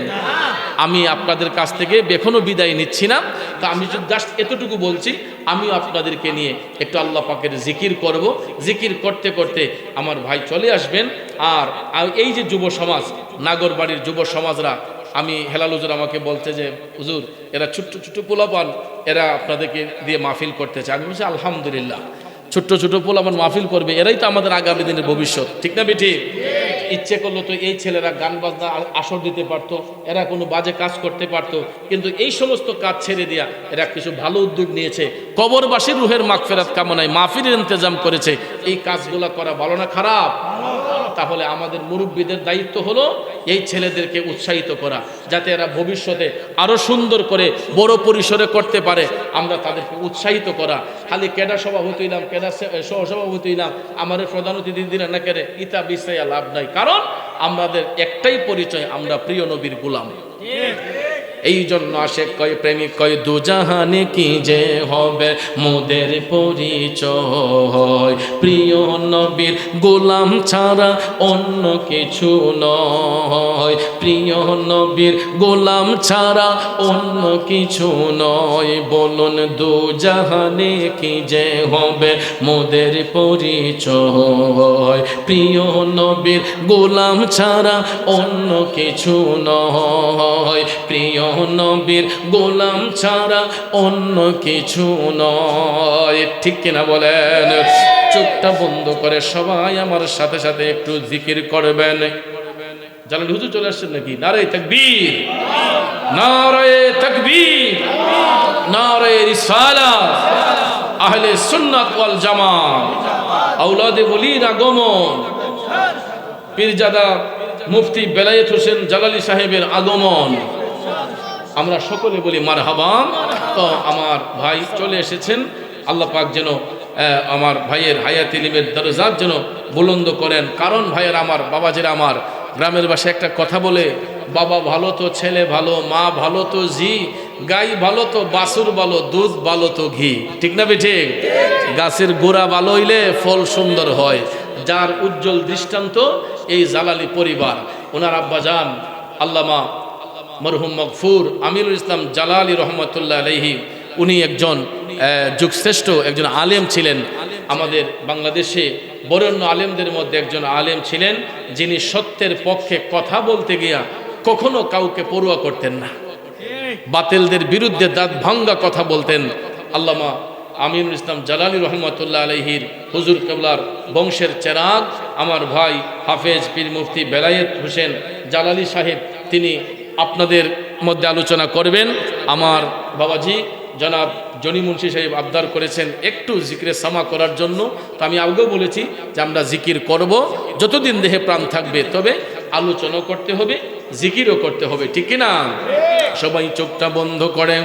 আমি আপনাদের কাছ থেকে এখনো বিদায় নিচ্ছি না। তা আমি জাস্ট এতটুকু বলছি, আমিও আপনাদেরকে নিয়ে একটু আল্লাহ পাকের জিকির করব। জিকির করতে করতে আমার ভাই চলে আসবেন। আর এই যে যুব সমাজ, নাগরবাড়ির যুব সমাজরা, আমি হেলাল হুজুর আমাকে বলতে যে হুজুর এরা ছোট্ট ছোট্ট পোলাপান, এরা আপনাদেরকে দিয়ে মাহফিল করতে চায়। আমি বলছি আলহামদুলিল্লাহ, ছোট্ট ছোট পোলাপান মাহফিল করবে, এরাই তো আমাদের আগামী দিনের ভবিষ্যৎ, ঠিক না বেটি? ইচ্ছে করলো তো এই ছেলেরা গান বাজনা আসর দিতে পারতো, এরা কোনো বাজে কাজ করতে পারতো, কিন্তু এই সমস্ত কাজ ছেড়ে দিয়া এরা কিছু ভালো উদ্যোগ নিয়েছে। কবরবাসীর রুহের মাগফিরাত কামনায় মাহফিলের ইন্তজাম করেছে। এই কাজগুলা করা ভালো না খারাপ? তাহলে আমাদের মুরব্বীদের দায়িত্ব হলো এই ছেলেদেরকে উৎসাহিত করা, যাতে এরা ভবিষ্যতে আরো সুন্দর করে বড় পরিসরে করতে পারে। আমরা তাদেরকে উৎসাহিত করা। খালি কেডা সভাপতি হইলাম, কেডা সহসভাপতি হইলাম, আমাদের প্রধান অতিথি দিলেন না কেড়ে, ইতা বিশ্রাইয়া লাভ নাই। কারণ আমাদের একটাই পরিচয়, আমরা প্রিয় নবীর গোলাম। এই জন্য আশেক কয়, প্রেমিক কয়, দুজাহানে কি যে হবে মোদের পরিচয়, প্রিয় নবীর গোলাম ছাড়া অন্য কিছু নয়, প্রিয় নবীর গোলাম ছাড়া অন্য কিছু নয়। বলুন দুজাহানে কি যে হবে মোদের পরিচয়, প্রিয় নবীর গোলাম ছাড়া অন্য কিছু নয়, প্রিয় নবীর গোলাম ছাড়া অন্য কিছু নয়। ঠিক কিনা বলেন? চোখটা বন্ধ করে সবাই আমার সাথে সাথে একটু জিকির করবেন। জালাল হুজুর চলে আসছেন নাকি? নারে তাকবীর, নারে তাকবীর, নারে রিসালাত, আহলে সুন্নাত ওয়াল জামাত, আওলাদে ওলির আগমন, পীরজাদা মুফতি বেলায়েত হোসেন জালালি সাহেবের আগমন, আমরা সকলে বলি মারহাবান। তো আমার ভাই চলে এসেছেন, আল্লাহ পাক যেন আমার ভাইয়ের হায়াত ইলমের দরজাত যেন বুলন্দ করেন। কারণ ভাইয়ের আমার, বাবাজিরা আমার, গ্রামের ভাষায় একটা কথা বলে, বাবা ভালো তো ছেলে ভালো, মা ভালো তো জি, গাই ভালো তো বাছুর ভালো, দুধ ভালো তো ঘি। ঠিক না বেঠে? গাছের গোড়া ভালো হইলে ফল সুন্দর হয়। যার উজ্জ্বল দৃষ্টান্ত এই জালালি পরিবার। ওনার আব্বাজান আল্লামা মরহুম মগফুর আমিরুল ইসলাম জালালি রহমতুল্লাহ আলাইহি, উনি একজন যুগশ্রেষ্ঠ একজন আলেম ছিলেন। আমাদের বাংলাদেশে বরেণ্য আলেমদের মধ্যে একজন আলেম ছিলেন, যিনি সত্যের পক্ষে কথা বলতে গিয়া কখনো কাউকে পরোয়া করতেন না, বাতিলদের বিরুদ্ধে দাঁত ভাঙ্গা কথা বলতেন। আল্লামা আমিনুল ইসলাম জালালি রহমতুল্লাহ আলাইহির হুজুর কেবলার বংশের চেরাগ আমার ভাই হাফেজ পীর মুফতি বেলায়েত হোসেন জালালি সাহেব, তিনি আপনাদের মধ্যে আলোচনা করবেন। আমার বাবাজি জনাব জনি মুন্সি সাহেব আবদার করেছেন একটু জিকিরে সামা করার জন্য। তো আমি আগেও বলেছি যে আমরা জিকির করব যতদিন দেহে প্রাণ থাকবে, তবে আলোচনাও করতে হবে, জিকিরও করতে হবে। ঠিক কিনা? সবাই চোখটা বন্ধ করে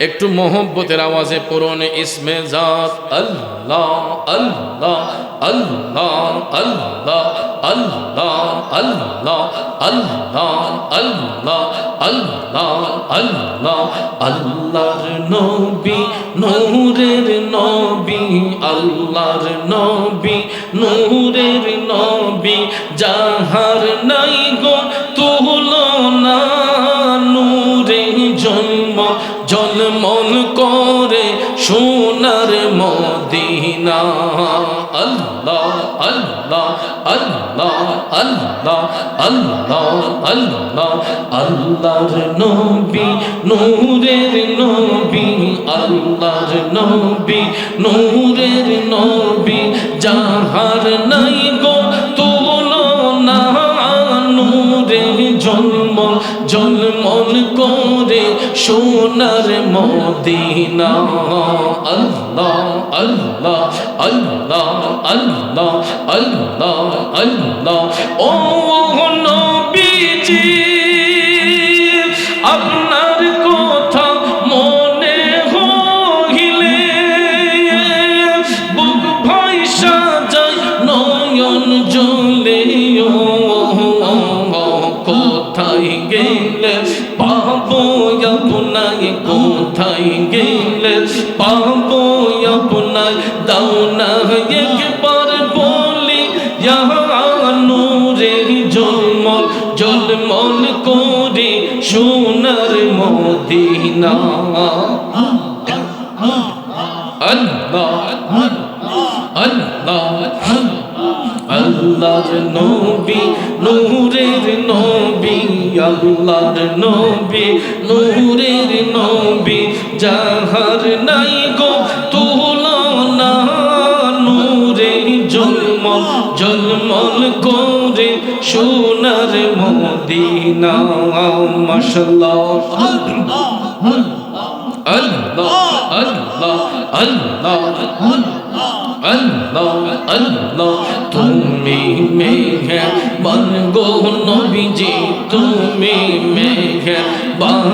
একটু মোহব্বতের আওয়াজে পড়ুন ইসমে জাত আল্লাহ আল্লাহ আল্লাহ আল্লাহ আল্লাহ আল্লাহ আল্লাহ আল্লাহ আল্লাহ আল্লাহ। আল্লাহর নবী নূরের নবী, আল্লাহর নবী নূরের নবী, যাহার নাই গো তুলনা, নূরে জন্ম জলমল করে সোনার মদিনা। আল্লাহ আল্লাহ আল্লাহ আল্লাহ আল্লাহ আল্লাহ। আল্লাহর নবী নূরের নবী, আল্লাহর নবী নূরের নবী, যাহার নাই গো তুলনা, নূরে জন্ম জলমল করে সোনার মদিনা। আল্লাহ আল্লাহ আল্লাহ আল্লাহ আল্লাহ আল্লাহ। ও নবীজি আপনার কথা মনে হইলে বুক ভাইসা যায় নয়ন জলে, কোথায় গেলে পাবো আপনায়, কোথায় গেলে পাবো আপনায়, দাও না একবার বলি নূরে জলমল জলমল করে সোনার মদিনা আল্লাহ আল্লাহ আল্লাহর নবী নূরের নবী আল্লাহর নবী নূরের নবী যাহার নাই গো তুলনা নূরে জলমল জলমল করে সোনার মদিনা মাশাআল্লাহ আল্লাহ আল্লাহ আল্লাহ আল্লাহ আল্লাহ তুমি মেহেরবান গো নবীজি তুমি মেহেরবান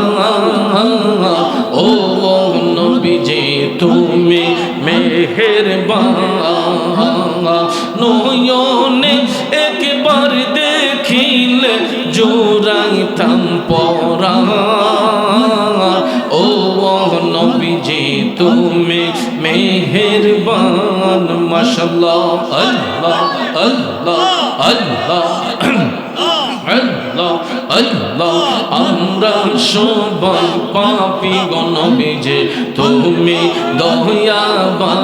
ও নবীজি তুমি মেহেরবান নয়নে একবার দেখিলে জোড়াইতাম পরাণ ও নবীজি তুমি মেহেরবান মাশাআল্লাহ আল্লাহ আল্লাহ আল্লাহ আল্লাহ আল্লাহ আমরা সবাই পাপী গো নবীজি তুমি দয়াবান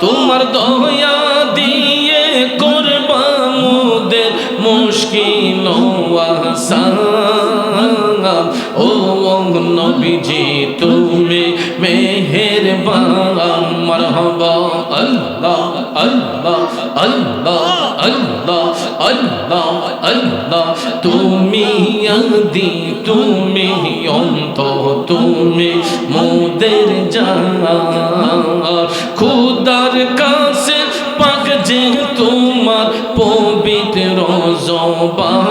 তোমার দয়া দিয়ে করবা মোদের মুশকিল আসান ও নবীজি তুমি মেহেরবান মারহাবা আল্লাহ আল্লাহ আল্লাহ আল্লাহ আল্লাহ আল্লাহ তুমি আদি তুমি অন্ত তুমি মোদের জান খোদার কাছে পাক যে তোমার পবিত্র জবান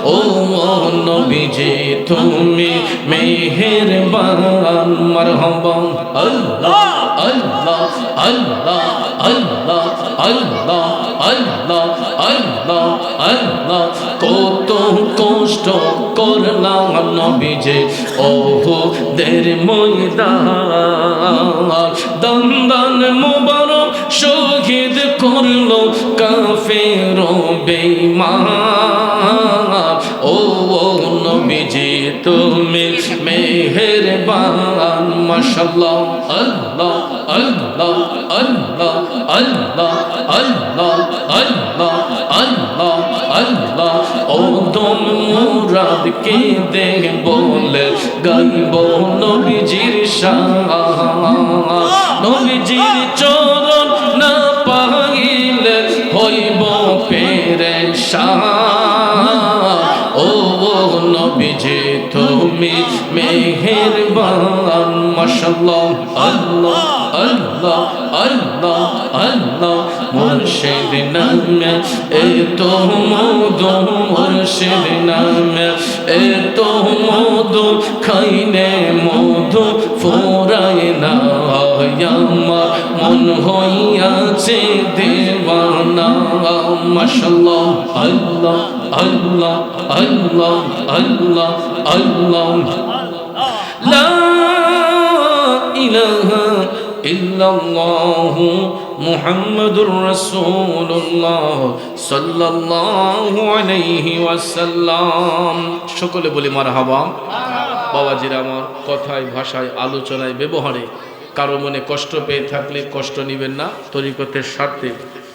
ও নবীজি তুমি মেহেরবান মারহাবা আল্লাহ আল্লাহ আল্লাহ আল্লাহ আল্লাহ আল্লাহ আল্লাহ আল্লাহ কত কষ্ট করলাম নবীজি ওহুদের ময়দান দন্দন মুবারক শহীদ করলো কাফের বেঈমান ও নবীজি তুমি মেহেরবান মাশাআল্লাহ আল্লাহ আল্লাহ আল্লাহ আল্লাহ আল্লাহ আল্লাহ আল্লাহ আল্লাহ ও দম মুরাদ কে দে বলে গাইব নবীজির শান নবীজির চরণ না পাইলে হইব পেরেশান ও নবীজি তুমি মেহেরবান মাশাআল্লাহ আল্লাহ আল্লাহ আল্লাহ আল্লাহ মুর্শিদ নামে এত মধু মুর্শিদ নামে এত মধু খাইলে মধু ফুরায় না আমার মন হইয়াছে দেওয়ানা মাশাআল্লাহ আল্লাহ আল্লাহ আল্লাহ আল্লাহ আল্লাহ লা ইলাহা ইল্লাল্লাহু মুহাম্মাদুর রাসূলুল্লাহ সাল্লাল্লাহু আলাইহি ওয়াসাল্লাম সকলে বলি মারহাবা বাবাজিরা আমার কথায় ভাষায় আলোচনায় ব্যবহারে কারো মনে কষ্ট পেয়ে থাকলে কষ্ট নেবেন না তরিকতের স্বার্থে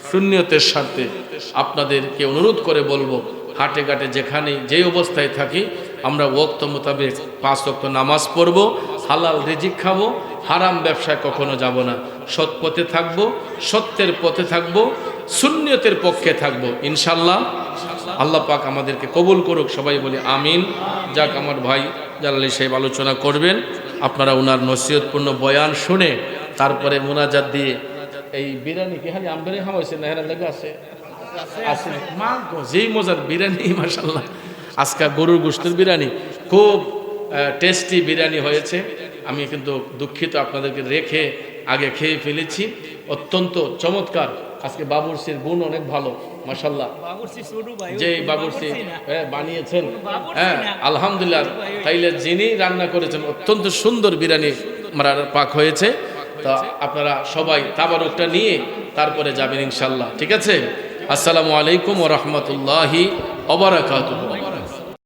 সুন্নিয়তের স্বার্থে আপনাদেরকে অনুরোধ করে বলবো হাটে ঘাটে যেখানে যে অবস্থায় থাকি আমরা ওয়াক্ত মোতাবেক 5 ওয়াক্ত নামাজ পড়ব হালাল রিজিক খাবো হারাম ব্যবসায় কখনো যাব না সৎ পথে থাকবো সত্যের পথে থাকবো সুন্নিয়তের পক্ষে থাকবো ইনশাআল্লাহ আল্লাহ পাক আমাদেরকে কবুল করুক সবাই বলি আমিন যাক আমার ভাই জালালী সাহেব আলোচনা করবেন আপনারা ওনার নসিহতপূর্ণ বয়ান শুনে তারপরে মোনাজাত দিয়ে এই বিরিয়ানি কি খালি আমদানি খাওয়াইছে না হেরা লেগে আছে আছে মা যেই মজার বিরিয়ানি মাশাআল্লাহ আজকে গরুর গোশতের বিরিয়ানি খুব টেস্টি বিরিয়ানি হয়েছে আমি কিন্তু দুঃখিত আপনাদেরকে রেখে আগে খেয়ে ফেলেছি অত্যন্ত চমৎকার আজকে বাবুর্চির গুণ অনেক ভালো মাশাআল্লাহ যে বাবুর্চি বানিয়েছেন হ্যাঁ আলহামদুলিল্লাহ তাইলে যিনি রান্না করেছেন অত্যন্ত সুন্দর বিরিয়ানি মারার পাক হয়েছে তা আপনারা সবাই তাবারুকটা নিয়ে তারপরে যাবেন ইনশাআল্লাহ ঠিক আছে আসসালামু আলাইকুম ওয়া রাহমাতুল্লাহি ওয়া বারাকাতুহু